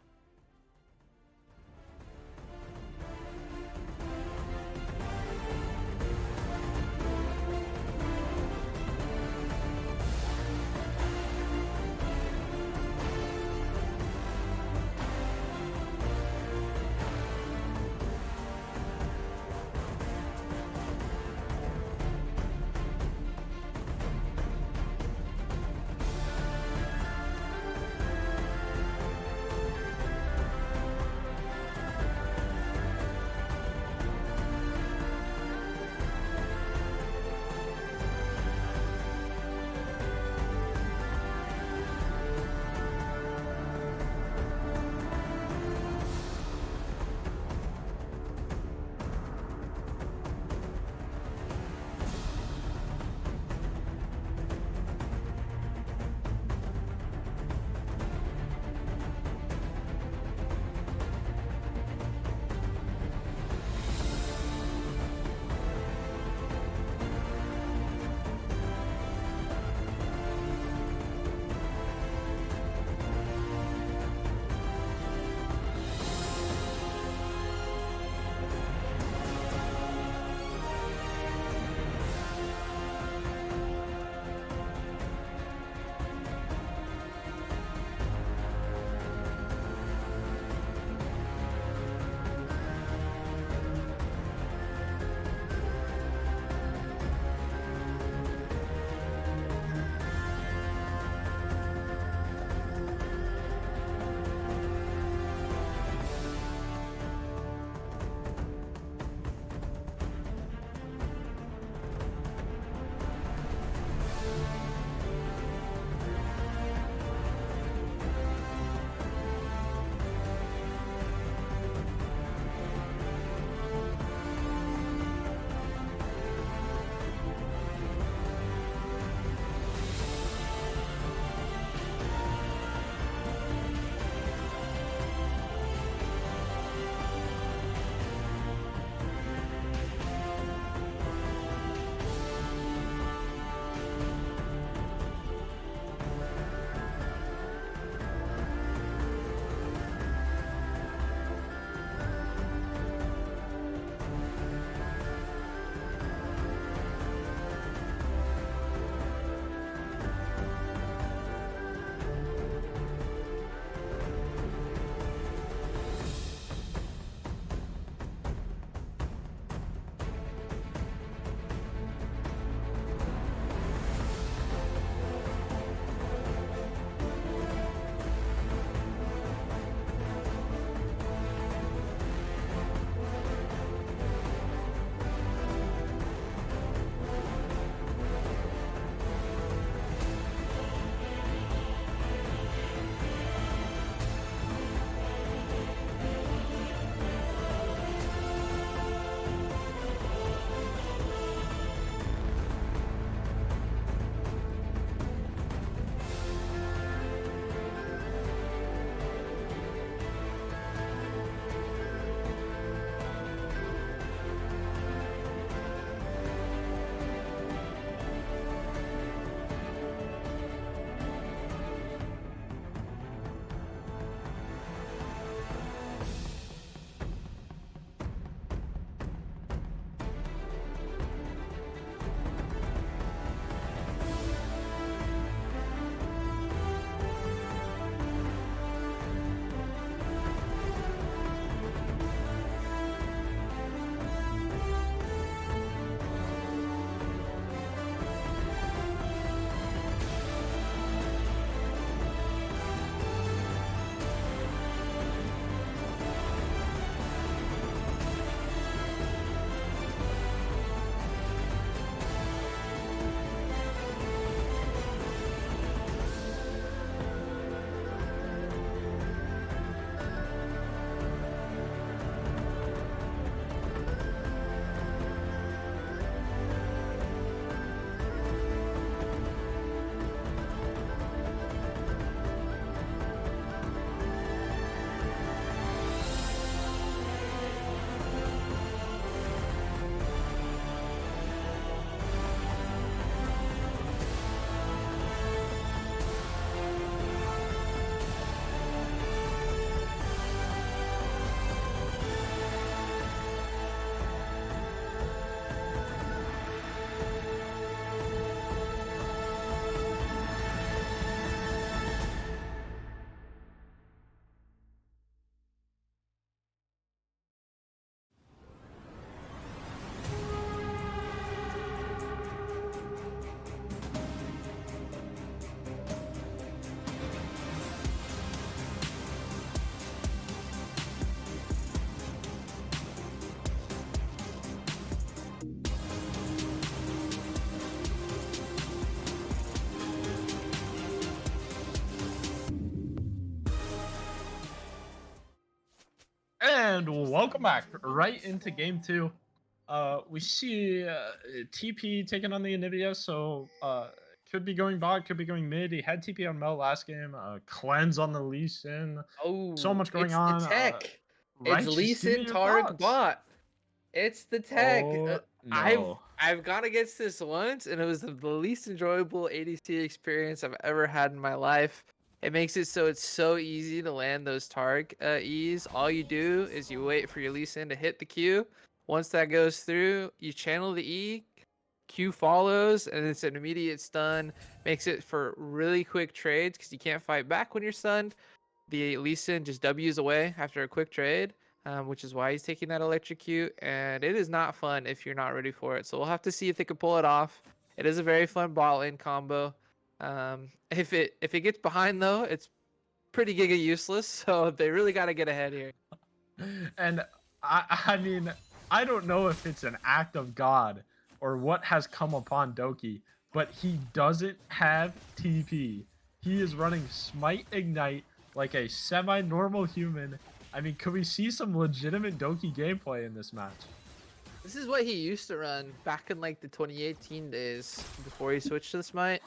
And welcome back right into game two. We see TP taking on the Anivia, so could be going bot, could be going mid. He had TP on Mel last game. Cleanse on the Lee Sin. So Oh, much going it's the on. tech. It's Righteous, Lee give me Sin your Targ thoughts. bot. It's the tech. Oh I've no. I've gone against this once, and it was the least enjoyable ADC experience I've ever had in my life. It makes it so it's so easy to land those Targ E's. All you do is you wait for your Lee Sin to hit the Q. Once that goes through, you channel the E. Q follows, and it's an immediate stun. Makes it for really quick trades because you can't fight back when you're stunned. The Lee Sin just W's away after a quick trade, which is why he's taking that electrocute, and it is not fun if you're not ready for it. So we'll have to see if they can pull it off. It is a very fun bot lane combo. If it gets behind though, it's pretty giga useless. So they really got to get ahead here. And I mean, I don't know if it's an act of God or what has come upon Doki, but he doesn't have TP. He is running Smite Ignite like a semi-normal human. I mean, could we see some legitimate Doki gameplay in this match? This is what he used to run back in like the 2018 days before he switched to the Smite.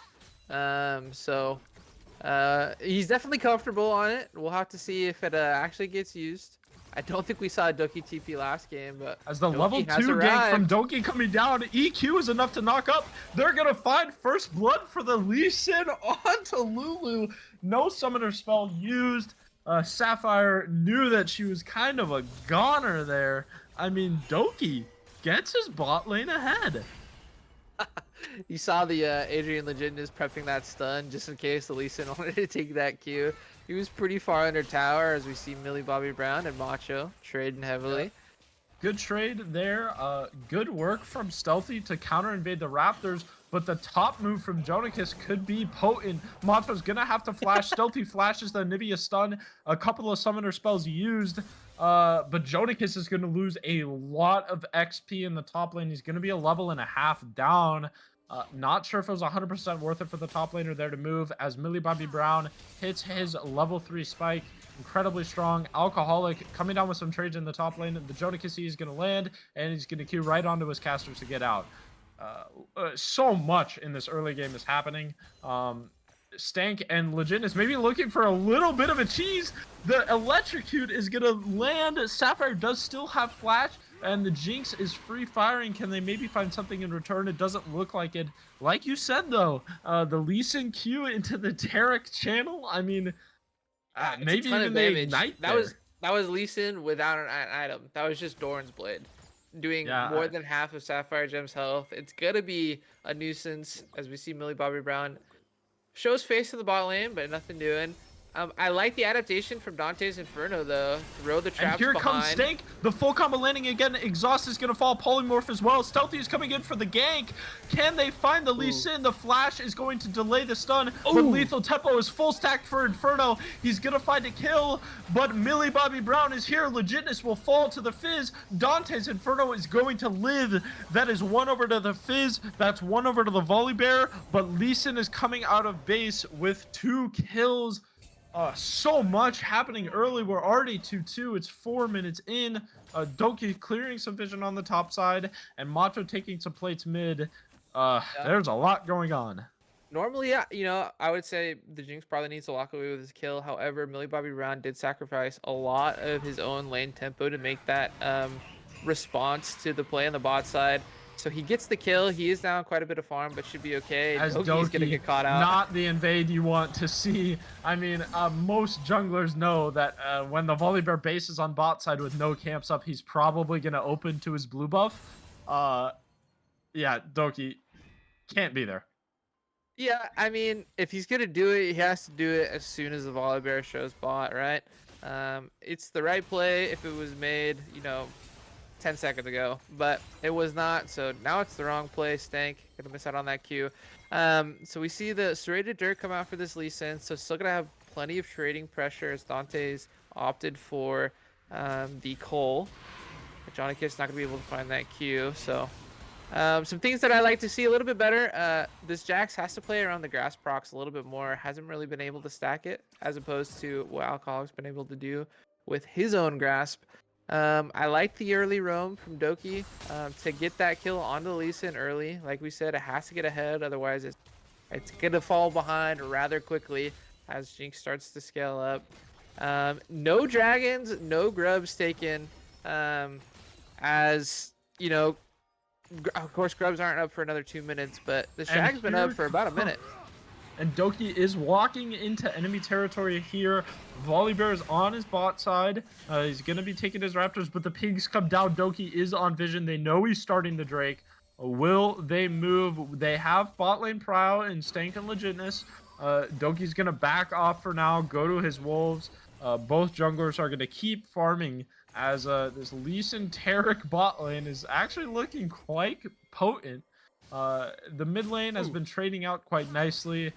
He's definitely comfortable on it. We'll have to see if it actually gets used. I don't think we saw Doki TP last game, but as the Doki level 2 gank from Doki coming down, EQ is enough to knock up. They're gonna find first blood for the Lee Sin onto Lulu. No summoner spell used. Sapphire knew that she was kind of a goner there. I mean, Doki gets his bot lane ahead. You saw the Adrian Legitness prepping that stun just in case the Lee Sin wanted to take that Q. He was pretty far under tower as we see Millie Bobby Brown and Macho trading heavily. Yeah. Good trade there. Good work from Stealthy to counter invade the Raptors, but the top move from Jonikis could be potent. Macho's gonna have to flash. Stealthy flashes the Nivea stun. A couple of summoner spells used, but Jonikis is gonna lose a lot of XP in the top lane. He's gonna be a level and a half down. Not sure if it was 100% worth it for the top laner there to move as Millie Bobby Brown hits his level 3 spike. Incredibly strong. Alcoholic coming down with some trades in the top lane. The Jonikis is going to land, and he's going to queue right onto his casters to get out. So much in this early game is happening. Stank and Legitness maybe looking for a little bit of a cheese. The electrocute is going to land. Sapphire does still have flash, and the Jinx is free firing. Can they maybe find something in return? It doesn't look like it. Like you said, though, the Lee Sin Q into the Tarek channel. I mean, maybe even they ignite that was Lee Sin without an item. That was just Doran's Blade. Doing more than half of Sapphire Gem's health. It's going to be a nuisance as we see Millie Bobby Brown shows face to the bot lane, but nothing doing. I like the adaptation from Dante's Inferno, though. Throw the traps behind. And here comes Stank. The full combo landing again. Exhaust is going to fall. Polymorph as well. Stealthy is coming in for the gank. Can they find the Lee Sin? The flash is going to delay the stun. But Lethal Tempo is full stacked for Inferno. He's going to find a kill. But Millie Bobby Brown is here. Legitness will fall to the Fizz. Dante's Inferno is going to live. That is one over to the Fizz. That's one over to the Volley Bear. But Lee Sin is coming out of base with 2 kills. So much happening early. We're already 2-2. It's 4 minutes in. Doki clearing some vision on the top side, and Macho taking some plates mid. There's a lot going on. Normally, I would say the Jinx probably needs to walk away with his kill. However, Millie Bobby Brown did sacrifice a lot of his own lane tempo to make that response to the play on the bot side. So he gets the kill. He is down quite a bit of farm, but should be okay. As Doki's gonna get caught out. Not the invade you want to see. I mean, most junglers know that when the Volley Bear base is on bot side with no camps up, he's probably gonna open to his blue buff. Yeah, Doki can't be there. Yeah, I mean, if he's gonna do it, he has to do it as soon as the Volley Bear shows bot, right? It's the right play if it was made, 10 seconds ago, but it was not, so now it's the wrong play. Stank gonna miss out on that Q. So we see the serrated dirt come out for this Lee Sin, so still gonna have plenty of trading pressure as Dante's opted for the Cole. Jonikis not gonna be able to find that Q, so some things that I like to see a little bit better. This Jax has to play around the grass procs a little bit more. Hasn't really been able to stack it as opposed to what Alcoholic's been able to do with his own grasp. I like the early roam from Doki to get that kill onto Lee Sin early. Like we said, it has to get ahead, otherwise it's gonna fall behind rather quickly as Jinx starts to scale up. No dragons, no grubs taken. As you know, of course, grubs aren't up for another 2 minutes, but the And Shag's been up here for about a minute. And Doki is walking into enemy territory here. Volibear is on his bot side. He's going to be taking his Raptors, but the pigs come down. Doki is on vision. They know he's starting the Drake. Will they move? They have bot lane Prow and Stank and Legitness. Doki's going to back off for now, go to his Wolves. Both junglers are going to keep farming as this Lee Sin Taric bot lane is actually looking quite potent. The mid lane has been trading out quite nicely.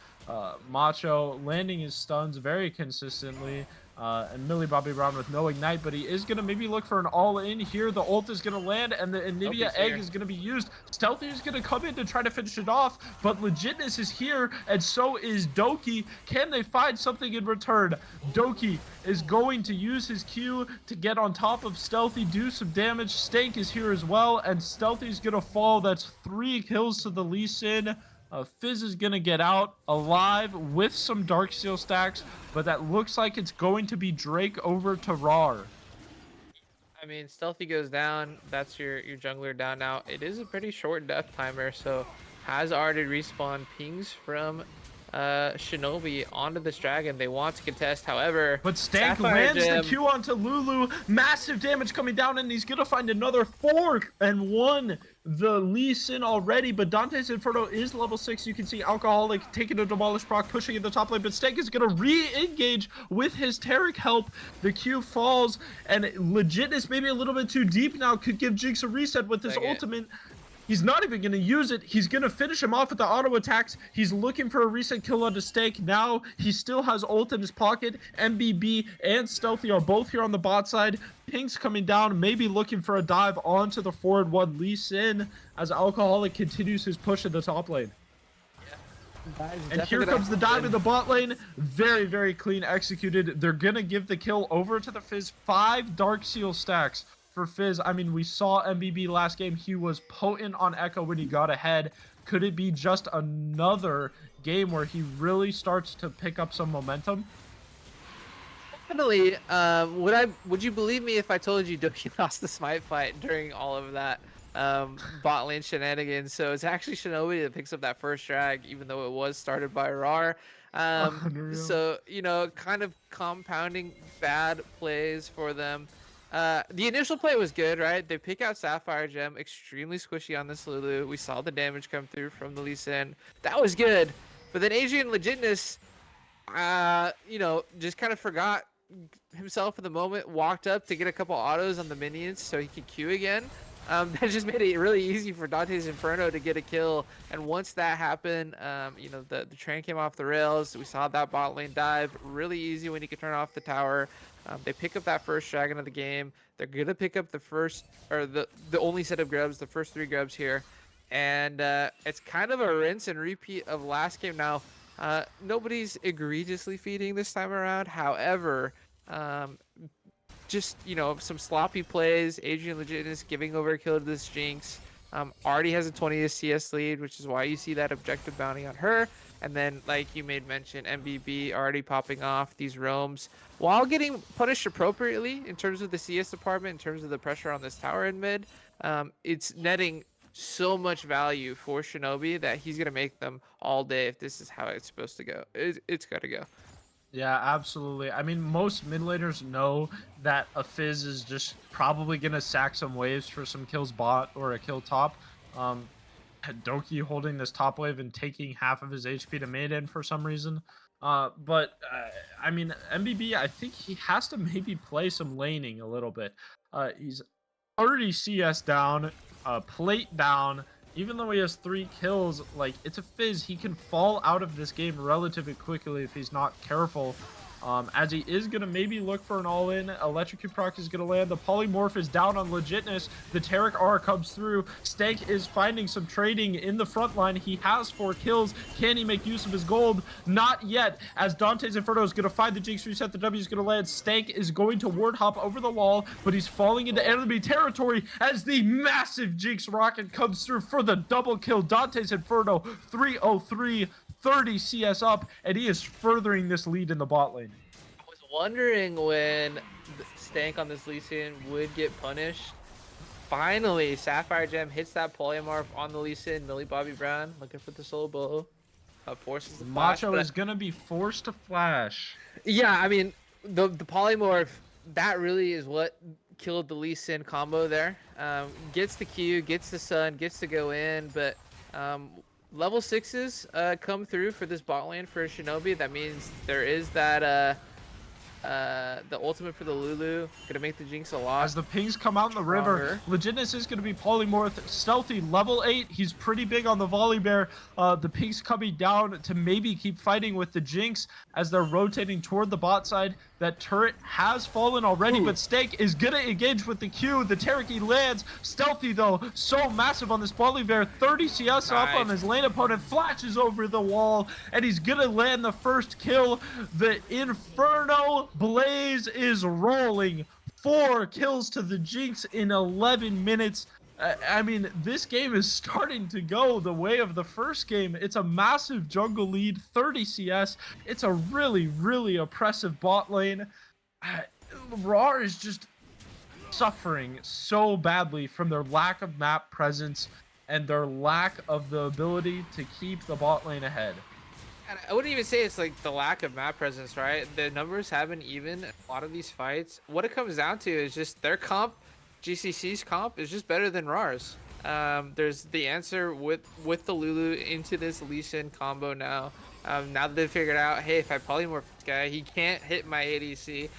Macho landing his stuns very consistently. And Millie Bobby Brown with no ignite, but he is going to maybe look for an all-in here. The ult is going to land, and the Anivia egg is going to be used. Stealthy is going to come in to try to finish it off, but Legitness is here, and so is Doki. Can they find something in return? Doki is going to use his Q to get on top of Stealthy, do some damage. Stank is here as well, and Stealthy's going to fall. That's 3 kills to the Lee Sin. Fizz is going to get out alive with some Darksteel stacks, but that looks like it's going to be Drake over to Rawr. I mean, Stealthy goes down. That's your jungler down now. It is a pretty short death timer, so has already respawned pings from Shinobi onto this dragon. They want to contest, however, but Stank Sapphire lands Gem, the Q onto Lulu. Massive damage coming down, and he's going to find another 4 and 1. The Lee Sin already, but Dante's Inferno is level 6. You can see Alcoholic taking a Demolish proc, pushing in the top lane, but Stank is going to re-engage with his Taric help. The Q falls, and Legitness maybe a little bit too deep now, could give Jinx a reset with this ultimate. He's not even going to use it. He's going to finish him off with the auto attacks. He's looking for a reset kill on the Stank. Now he still has ult in his pocket. MBB and Stealthy are both here on the bot side. Pink's coming down, maybe looking for a dive onto the forward one. Lee Sin as Alcoholic continues his push in the top lane. And here comes the dive in the bot lane. Very, very clean executed. They're going to give the kill over to the Fizz. 5 Darksteel stacks for Fizz. I mean, we saw MBB last game. He was potent on Echo when he got ahead. Could it be just another game where he really starts to pick up some momentum? Definitely. Would you believe me if I told you Doki lost the smite fight during all of that bot lane shenanigans? So it's actually Shinobi that picks up that first drag, even though it was started by Rawr. So, you know, kind of compounding bad plays for them. The initial play was good, right? They pick out Sapphire Gem, extremely squishy on this Lulu. We saw the damage come through from the Lee Sin. That was good. But then Adrian Legitness, you know, just kind of forgot himself in the moment, walked up to get a couple autos on the minions so he could Q again. That just made it really easy for Dante's Inferno to get a kill. And once that happened, you know, the train came off the rails. We saw that bot lane dive really easy when he could turn off the tower. They pick up that first dragon of the game. They're gonna pick up the first, or the only set of grubs, the first 3 grubs here. And it's kind of a rinse and repeat of last game now. Nobody's egregiously feeding this time around. However, just, you know, some sloppy plays. Adrian Legitness giving over a kill to this Jinx. Already has a 20 CS lead, which is why you see that objective bounty on her. And then, like you made mention, MBB already popping off these roams while getting punished appropriately in terms of the CS department, in terms of the pressure on this tower in mid. It's netting so much value for Shinobi that he's going to make them all day if this is how it's supposed to go. It's got to go. Yeah, absolutely. I mean, most mid laners know that a Fizz is just probably going to sack some waves for some kills bot or a kill top. Doki holding this top wave and taking half of his HP to mid in for some reason. I mean, MBB, I think he has to maybe play some laning a little bit. He's already CS down, plate down. Even though he has 3 kills, like, it's a Fizz. He can fall out of this game relatively quickly if he's not careful. as he is going to maybe look for an all-in. Electrocute proc is going to land. The polymorph is down on legitness. The Taric R comes through. Stank is finding some trading in the front line. He has 4 kills. Can he make use of his gold? Not yet, as Dante's Inferno is going to find the Jinx reset. The W is going to land. Stank is going to ward hop over the wall, but he's falling into enemy territory as the massive Jinx rocket comes through for the double kill. Dante's Inferno 303, 30 CS up, and he is furthering this lead in the bot lane. I was wondering when Stank on this Lee Sin would get punished. Finally, Sapphire Gem hits that polymorph on the Lee Sin. Millie Bobby Brown looking for the solo bow. Forces the flash. Macho is going to be forced to flash. Yeah, I mean, the polymorph, that really is what killed the Lee Sin combo there. Gets the Q, gets the sun, gets to go in, but level 6s come through for this bot lane for Shinobi. That means there is that the ultimate for the Lulu, gonna make the Jinx a lot. As the pings come out in the river, Legitness is gonna be polymorph. Stealthy level 8. He's pretty big on the volley bear. The pings coming down to maybe keep fighting with the Jinx as they're rotating toward the bot side. That turret has fallen already, but Stank is gonna engage with the Q. The Teriki lands. Stealthy though, so massive on this volley bear. 30 CS up on his lane opponent, flashes over the wall, and he's gonna land the first kill. The Inferno Blaze is rolling. 4 kills to the Jinx in 11 minutes. I mean, this game is starting to go the way of the first game. It's a massive jungle lead, 30 CS. It's a really, really oppressive bot lane. Rawr is just suffering so badly from their lack of map presence and their lack of the ability to keep the bot lane ahead. And I wouldn't even say it's like the lack of map presence, right? The numbers haven't even a lot of these fights. What it comes down to is just their comp, GCC's comp, is just better than Rawr's. There's the answer with the Lulu into this Lee Sin combo now. Now that they've figured out, hey, if I polymorph this guy, he can't hit my ADC.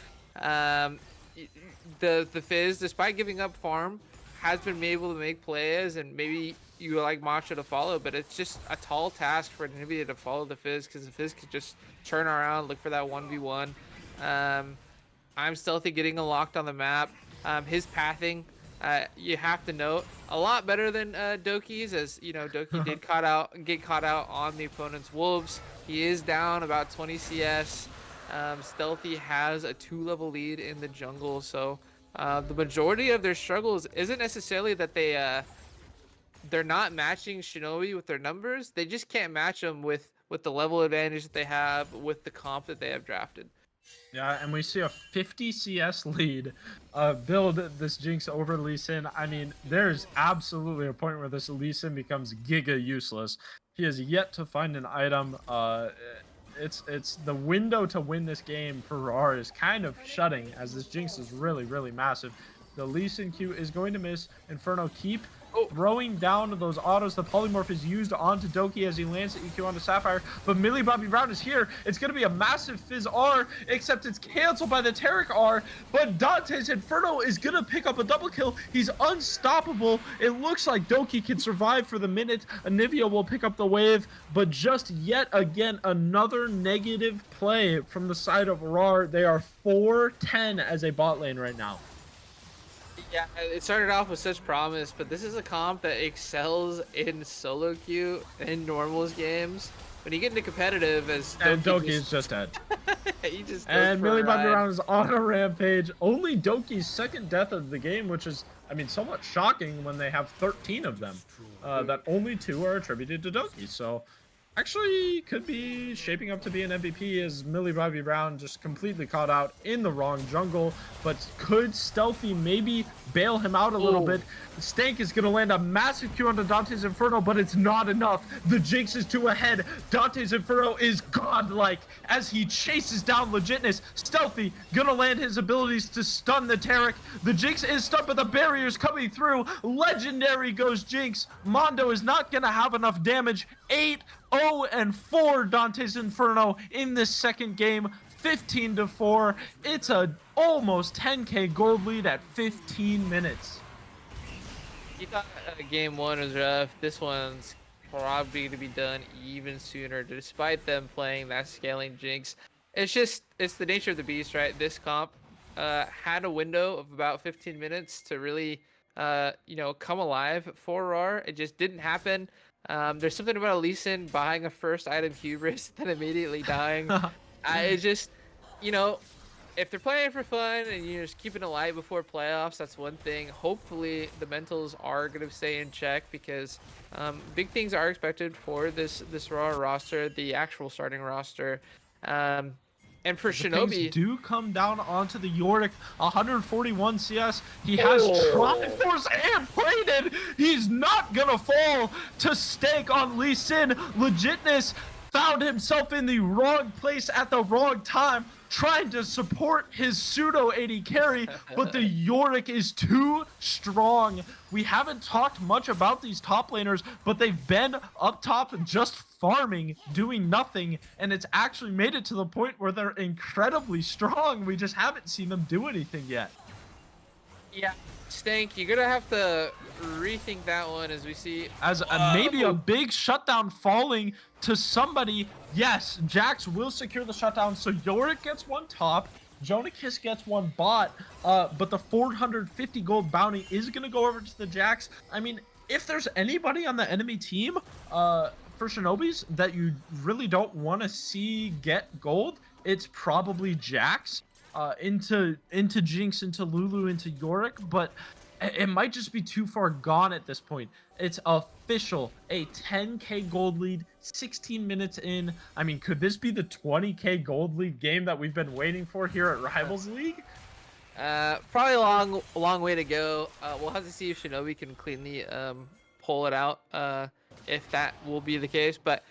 The Fizz, despite giving up farm, has been able to make plays, and maybe you like Macho to follow, but it's just a tall task for Nvidia to follow the Fizz, because the Fizz could just turn around, look for that 1v1. I'm Stealthy getting unlocked on the map. His pathing, you have to note, a lot better than Doki's, as you know, Doki did get caught out on the opponent's wolves. He is down about 20 CS. Stealthy has a 2-level lead in the jungle, so the majority of their struggles isn't necessarily that they're not matching Shinobi with their numbers. They just can't match them with the level advantage that they have, with the comp that they have drafted. Yeah, and we see a 50 CS lead build this Jinx over Lee Sin. I mean, there's absolutely a point where this Lee Sin becomes giga useless. He has yet to find an item. It's the window to win this game for Rawr is kind of shutting, as this Jinx is really, really massive. The Lee Sin Q is going to miss. Inferno keep throwing down those autos. The polymorph is used onto Doki as he lands the EQ onto Sapphire, but Millie Bobby Brown is here. It's going to be a massive Fizz R, except it's canceled by the Taric R, but Dante's Inferno is going to pick up a double kill. He's unstoppable. It looks like Doki can survive for the minute. Anivia will pick up the wave, but just yet again, another negative play from the side of Rawr. They are 4-10 as a bot lane right now. Yeah, it started off with such promise, but this is a comp that excels in solo queue in normals games. When you get into competitive, as Doki is just dead. He just and Millie Bobby Brown is on a rampage. Only Doki's second death of the game, which is, I mean, somewhat shocking when they have 13 of them. That only 2 are attributed to Doki. So actually could be shaping up to be an MVP, as Millie Bobby Brown just completely caught out in the wrong jungle. But could Stealthy maybe bail him out a little bit? Stank is going to land a massive Q onto Dante's Inferno, but it's not enough. The Jinx is 2 ahead. Dante's Inferno is godlike as he chases down Legitness. Stealthy going to land his abilities to stun the Taric. The Jinx is stunned, but the barrier's coming through. Legendary goes Jinx. Mondo is not going to have enough damage. 8-0-4 Dante's Inferno in this second game. 15-4. It's a almost 10k gold lead at 15 minutes. You thought game 1 was rough. This one's probably to be done even sooner, despite them playing that scaling Jinx. it's the nature of the beast, right? This comp had a window of about 15 minutes to really come alive for Rawr. It just didn't happen. There's something about a Lee Sin buying a first item hubris then immediately dying. It just, you know, if they're playing for fun and you're just keeping it light before playoffs, that's one thing. Hopefully the mentals are going to stay in check because big things are expected for this Rawr roster, the actual starting roster. And for The Shinobi, things do come down onto the Yorick. 141 CS. He has Triforce and Plated. He's not gonna fall to stake on Lee Sin. Legitness found himself in the wrong place at the wrong time, trying to support his pseudo AD carry, but the Yorick is too strong. We haven't talked much about these top laners, but they've been up top just farming, doing nothing, and it's actually made it to the point where they're incredibly strong. We just haven't seen them do anything yet. yeah, Stank, you're gonna have to rethink that one as we see As maybe a big shutdown falling to somebody. Yes, Jax will secure the shutdown, so Yorick gets one top, Jonikis gets one bot, but the 450 gold bounty is going to go over to the Jax. I mean, if there's anybody on the enemy team for Shinobis that you really don't want to see get gold, it's probably Jax. Into Jinx, into Lulu, into Yorick, but it might just be too far gone at this point. It's official, a 10k gold lead, 16 minutes in. I mean, could this be the 20k gold lead game that we've been waiting for here at Rivals League? Probably a long way to go. We'll have to see if Shinobi can cleanly pull it out, if that will be the case. But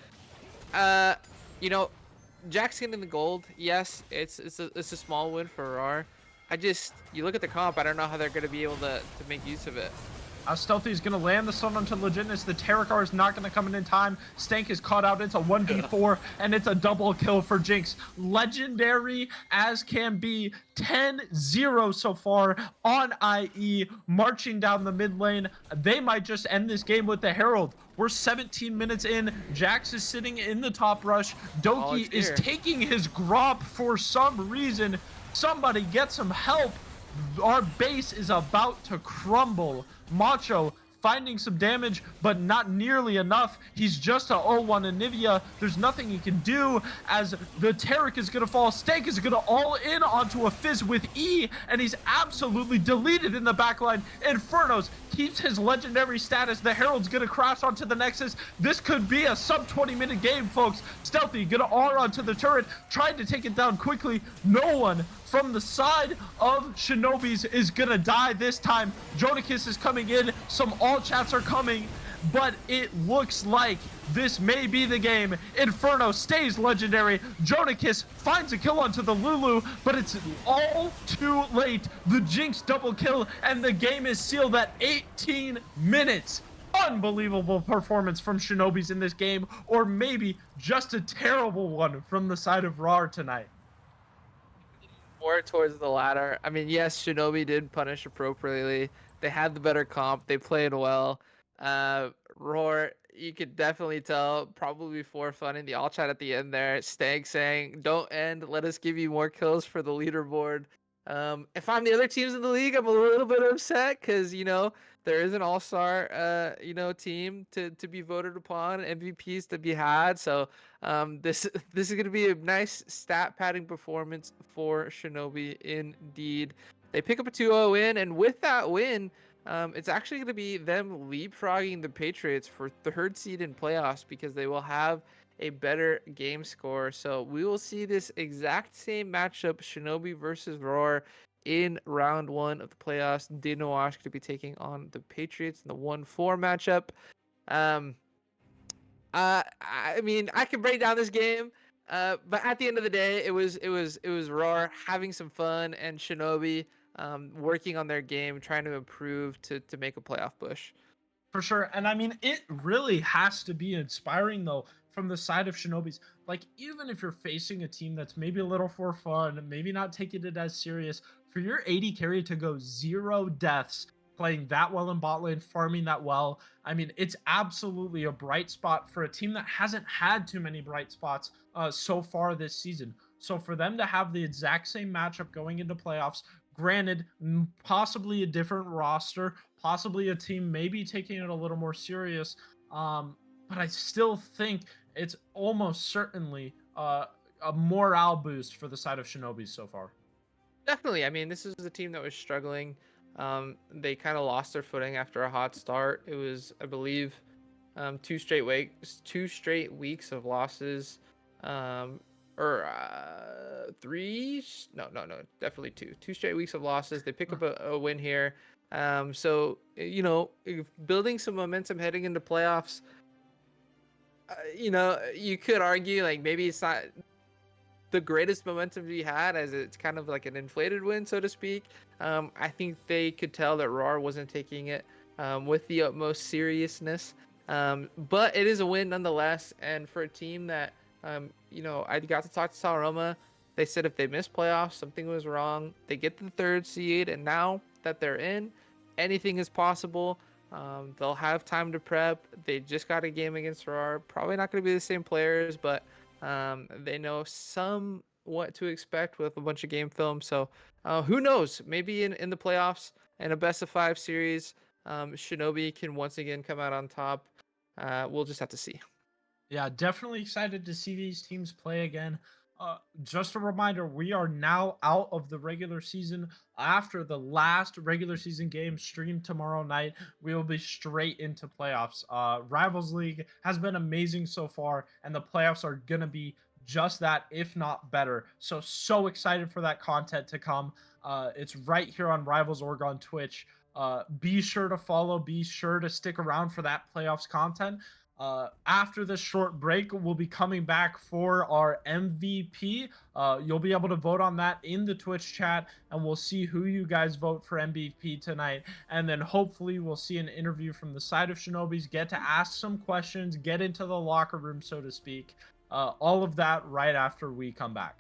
you know, Jack's getting the gold. Yes, it's a small win for Rawr. You look at the comp, I don't know how they're going to be able to make use of it. Stealthy is going to land the stun onto Legitness. The Terracar is not going to come in time. Stank is caught out. It's a 1v4, and it's a double kill for Jinx. Legendary as can be. 10-0 so far on IE, marching down the mid lane. They might just end this game with the Herald. We're 17 minutes in. Jax is sitting in the top rush. Doki is taking his grop for some reason. Somebody get some help. Our base is about to crumble. Macho finding some damage, but not nearly enough. He's just a 0-1 Anivia. There's nothing he can do as the Taric is gonna fall. Stank is gonna all in onto a Fizz with E, and he's absolutely deleted in the backline. Infernos keeps his legendary status. The Herald's gonna crash onto the Nexus. This could be a sub 20-minute game, folks. Stealthy gonna R onto the turret, trying to take it down quickly. No one from the side of Shinobis is gonna die this time. Jonikis is coming in. Some all chats are coming, but it looks like this may be the game. Inferno stays legendary. Jonikis finds a kill onto the Lulu, but it's all too late. The Jinx double kill, and the game is sealed at 18 minutes. Unbelievable performance from Shinobis in this game, or maybe just a terrible one from the side of Rawr tonight. More towards the latter. I mean, yes, Shinobi did punish appropriately. They had the better comp. They played well. Rawr, you could definitely tell, probably for fun in the all chat at the end there. Stank saying, "Don't end. Let us give you more kills for the leaderboard." If I'm the other teams in the league, I'm a little bit upset because there is an all-star team to be voted upon, MVPs to be had. So this is gonna be a nice stat padding performance for Shinobi indeed. They pick up a 2-0 win, and with that win, it's actually going to be them leapfrogging the Patriots for third seed in playoffs because they will have a better game score. So we will see this exact same matchup, Shinobi versus Rawr, in round 1 of the playoffs. Dinowash going to be taking on the Patriots in the 1-4 matchup. I mean, I can break down this game. But at the end of the day, it was Rawr having some fun and Shinobi working on their game, trying to improve to make a playoff push. For sure. And I mean, it really has to be inspiring, though, from the side of Shinobis. Like, even if you're facing a team that's maybe a little for fun, maybe not taking it as serious, for your AD carry to go 0 deaths, playing that well in bot lane, farming that well, I mean, it's absolutely a bright spot for a team that hasn't had too many bright spots so far this season. So for them to have the exact same matchup going into playoffs, granted, possibly a different roster, possibly a team maybe taking it a little more serious, but I still think it's almost certainly a morale boost for the side of Shinobi so far. Definitely. I mean, this is a team that was struggling. They kind of lost their footing after a hot start. It was, I believe, 2 straight weeks of losses, or three. No, definitely two. 2 straight weeks of losses. They pick up a win here. So building some momentum heading into playoffs. You could argue like maybe it's not the greatest momentum we had, as it's kind of like an inflated win, so to speak. I think they could tell that Rawr wasn't taking it with the utmost seriousness. But it is a win nonetheless. And for a team that, I got to talk to Salroma. They said if they missed playoffs, something was wrong. They get the 3rd seed, and now that they're in, anything is possible. They'll have time to prep. They just got a game against Rawr. Probably not going to be the same players, but they know what to expect with a bunch of game film. So who knows? Maybe in the playoffs and a best of 5 series, Shinobi can once again come out on top. We'll just have to see. Yeah, definitely excited to see these teams play again. Just a reminder, we are now out of the regular season. After the last regular season game streamed tomorrow night, we will be straight into playoffs. Rivals League has been amazing so far, and the playoffs are going to be just that, if not better. So excited for that content to come. It's right here on Rivals.org on Twitch. Be sure to follow, be sure to stick around for that playoffs content. After this short break, we'll be coming back for our MVP. You'll be able to vote on that in the Twitch chat, and we'll see who you guys vote for MVP tonight. And then hopefully we'll see an interview from the side of Shinobis, get to ask some questions, get into the locker room, so to speak. All of that right after we come back.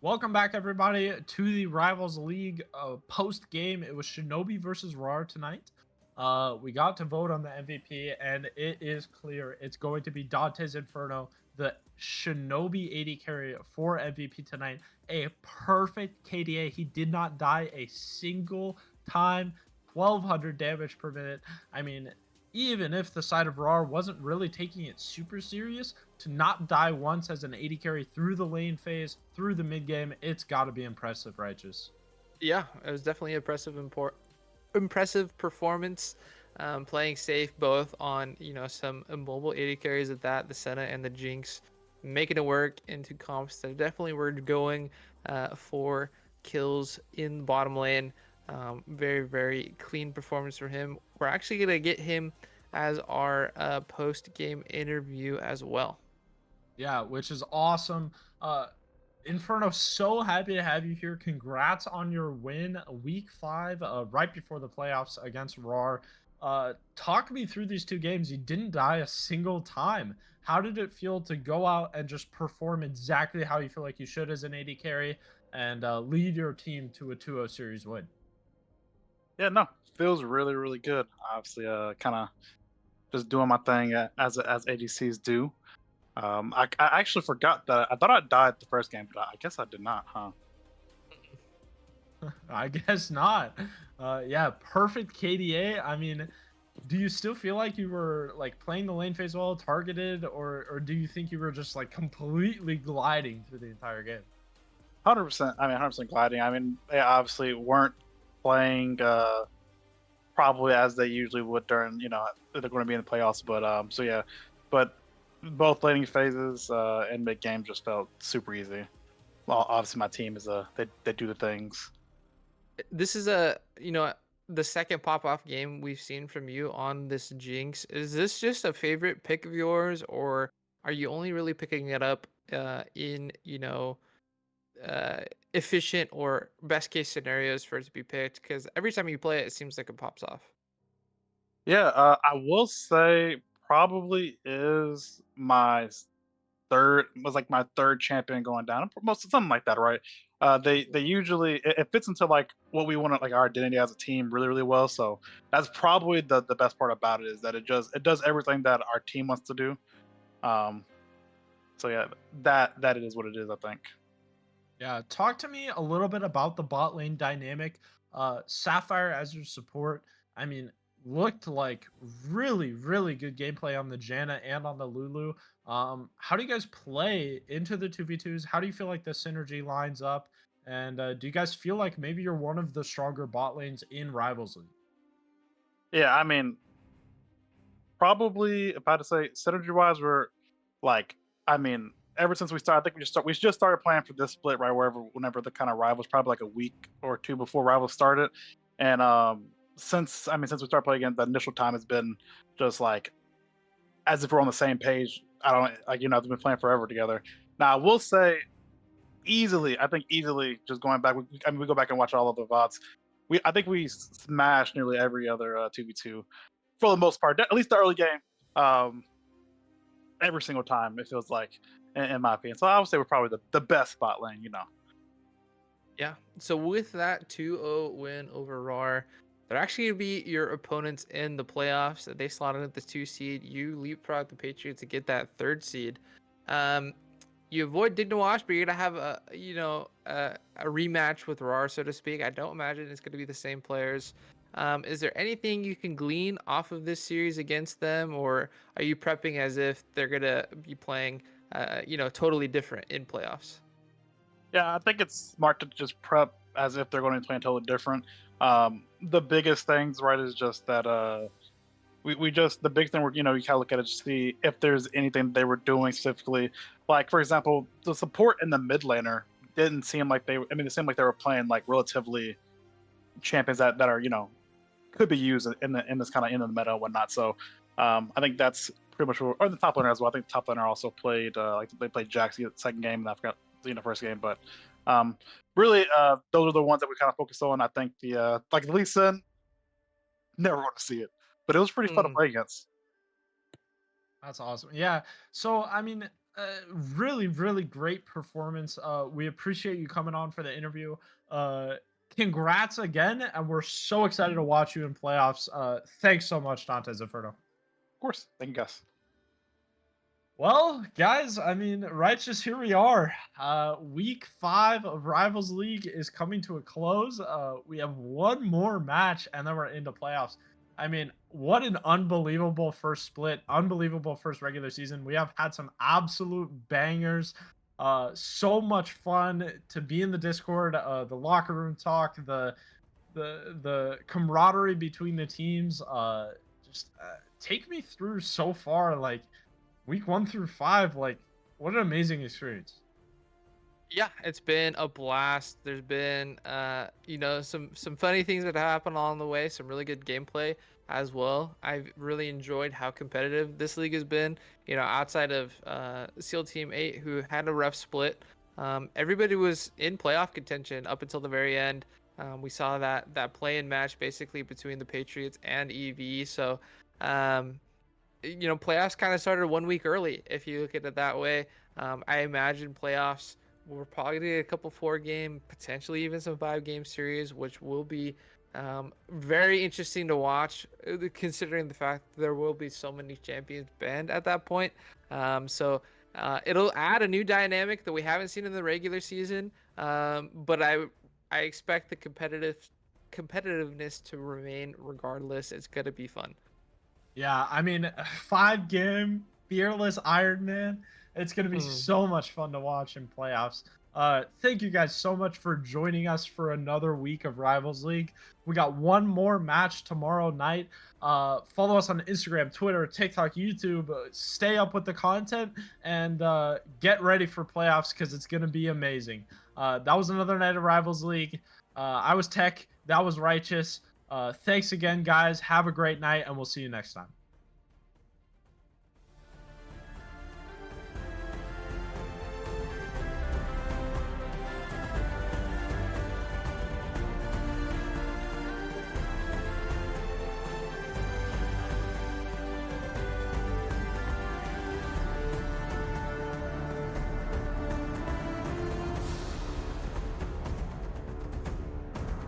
Welcome back, everybody, to the Rivals League post game. It was Shinobi versus Rawr tonight. We got to vote on the MVP, and it is clear it's going to be Dante's Inferno, the Shinobi 80 carry for MVP tonight. A perfect KDA. He did not die a single time. 1200 damage per minute. I mean, even if the side of Rawr wasn't really taking it super serious, to not die once as an 80 carry through the lane phase, through the mid game, it's got to be impressive, Righteous. Yeah, it was definitely impressive performance. Playing safe both on some mobile 80 carries at that, the Senna and the Jinx, making it work into comps that definitely were going for kills in the bottom lane. Very, very clean performance from him. We're actually gonna get him as our post-game interview as well. Yeah, which is awesome. Inferno, so happy to have you here. Congrats on your win, week 5, right before the playoffs against Rawr. Talk me through these 2 games. You didn't die a single time. How did it feel to go out and just perform exactly how you feel like you should as an 80 carry and lead your team to a 2-0 series win? Yeah, no, feels really, really good. Obviously, kind of just doing my thing as ADCs do. I actually forgot that I thought I died the first game, but I guess I did not, huh? I guess not. Yeah, perfect KDA. I mean, do you still feel like you were like playing the lane phase well, targeted, or do you think you were just like completely gliding through the entire game? 100%. I mean, 100% gliding. I mean, they obviously weren't playing probably as they usually would during, they're going to be in the playoffs. But so yeah, but both laning phases and mid game just felt super easy. Well, obviously my team is they do the things. This is the second pop-off game we've seen from you on this Jinx. Is this just a favorite pick of yours, or are you only really picking it up in uh, efficient or best case scenarios for it to be picked? Because every time you play it, it seems like it pops off. Yeah, I will say probably is my my third champion going down, most something like that, right? They usually it fits into like what we want to like our identity as a team really really well. So that's probably the best part about it is that it does everything that our team wants to do. Um, so yeah, that it is what it is. I think. Yeah, talk to me a little bit about the bot lane dynamic. Sapphire as your support, I mean, looked like really, really good gameplay on the Janna and on the Lulu. How do you guys play into the 2v2s? How do you feel like the synergy lines up? And do you guys feel like maybe you're one of the stronger bot lanes in Rivals League? Yeah, I mean, probably if I had to say synergy wise, we're like, I mean, ever since we started, I think we just started playing for this split right whenever the kind of rivals, probably like a week or two before rivals started, and since we started playing again, the initial time has been just like as if we're on the same page. I don't like we've been playing forever together. Now I will say easily, I think easily just going back. I mean, we go back and watch all of the VODs. I think we smashed nearly every other 2v2 for the most part. At least the early game. Um, every single time it feels like, in my opinion. So I would say we're probably the best spot lane. Yeah. So with that 2-0 win over Rawr, they're actually gonna be your opponents in the playoffs. They slotted at the 2 seed. You leapfrog the Patriots to get that 3rd seed. Um, you avoid Digna Wash, but you're gonna have a rematch with Rawr, so to speak. I don't imagine it's gonna be the same players. Is there anything you can glean off of this series against them, or are you prepping as if they're gonna be playing, totally different in playoffs? Yeah, I think it's smart to just prep as if they're going to be playing totally different. The biggest things, right, is just that we just the big thing you kind of look at it to see if there's anything they were doing specifically. Like for example, the support in the mid laner didn't seem like they. I mean, it seemed like they were playing like relatively champions that are could be used in this kind of end of the meta and whatnot. So I think that's pretty much or the top laner as well. I think the top laner also played like they played Jax the second game, and I forgot the first game, but really those are the ones that we kind of focus on. I think the like the Lee Sin, never want to see it, but it was pretty fun to play against. That's awesome. Yeah. So, I mean, Really, really great performance. We appreciate you coming on for the interview. Uh, Congrats again, and we're so excited to watch you in playoffs. Thanks so much, Dante Zafferto. Of course. Thank you, guys. Well, guys, I mean, righteous, here we are. Week 5 of Rivals League is coming to a close. We have one more match, and then we're into playoffs. I mean, what an unbelievable first split, unbelievable first regular season. We have had some absolute bangers. So much fun to be in the Discord, the locker room talk, the camaraderie between the teams. Just take me through so far, like week 1 through 5. Like, what an amazing experience. Yeah, it's been a blast. There's been some funny things that happen along the way, some really good gameplay as well. I've really enjoyed how competitive this league has been. Outside of SEAL Team 8, who had a rough split, everybody was in playoff contention up until the very end. We saw that play-in match basically between the Patriots and EV. So playoffs kind of started 1 week early, if you look at it that way. I imagine playoffs, we're probably gonna get a couple 4-game, potentially even some 5-game series, which will be very interesting to watch, considering the fact that there will be so many champions banned at that point. So it'll add a new dynamic that we haven't seen in the regular season. But I expect the competitiveness to remain regardless. It's gonna be fun. Yeah, I mean, 5-game fearless Iron Man. It's gonna be so much fun to watch in playoffs. Thank you guys so much for joining us for another week of Rivals League. We got one more match tomorrow night. Follow us on Instagram, Twitter, TikTok, YouTube. Stay up with the content and get ready for playoffs because it's gonna be amazing. That was another night of Rivals League. I was Tech. That was Righteous. Thanks again, guys. Have a great night, and we'll see you next time.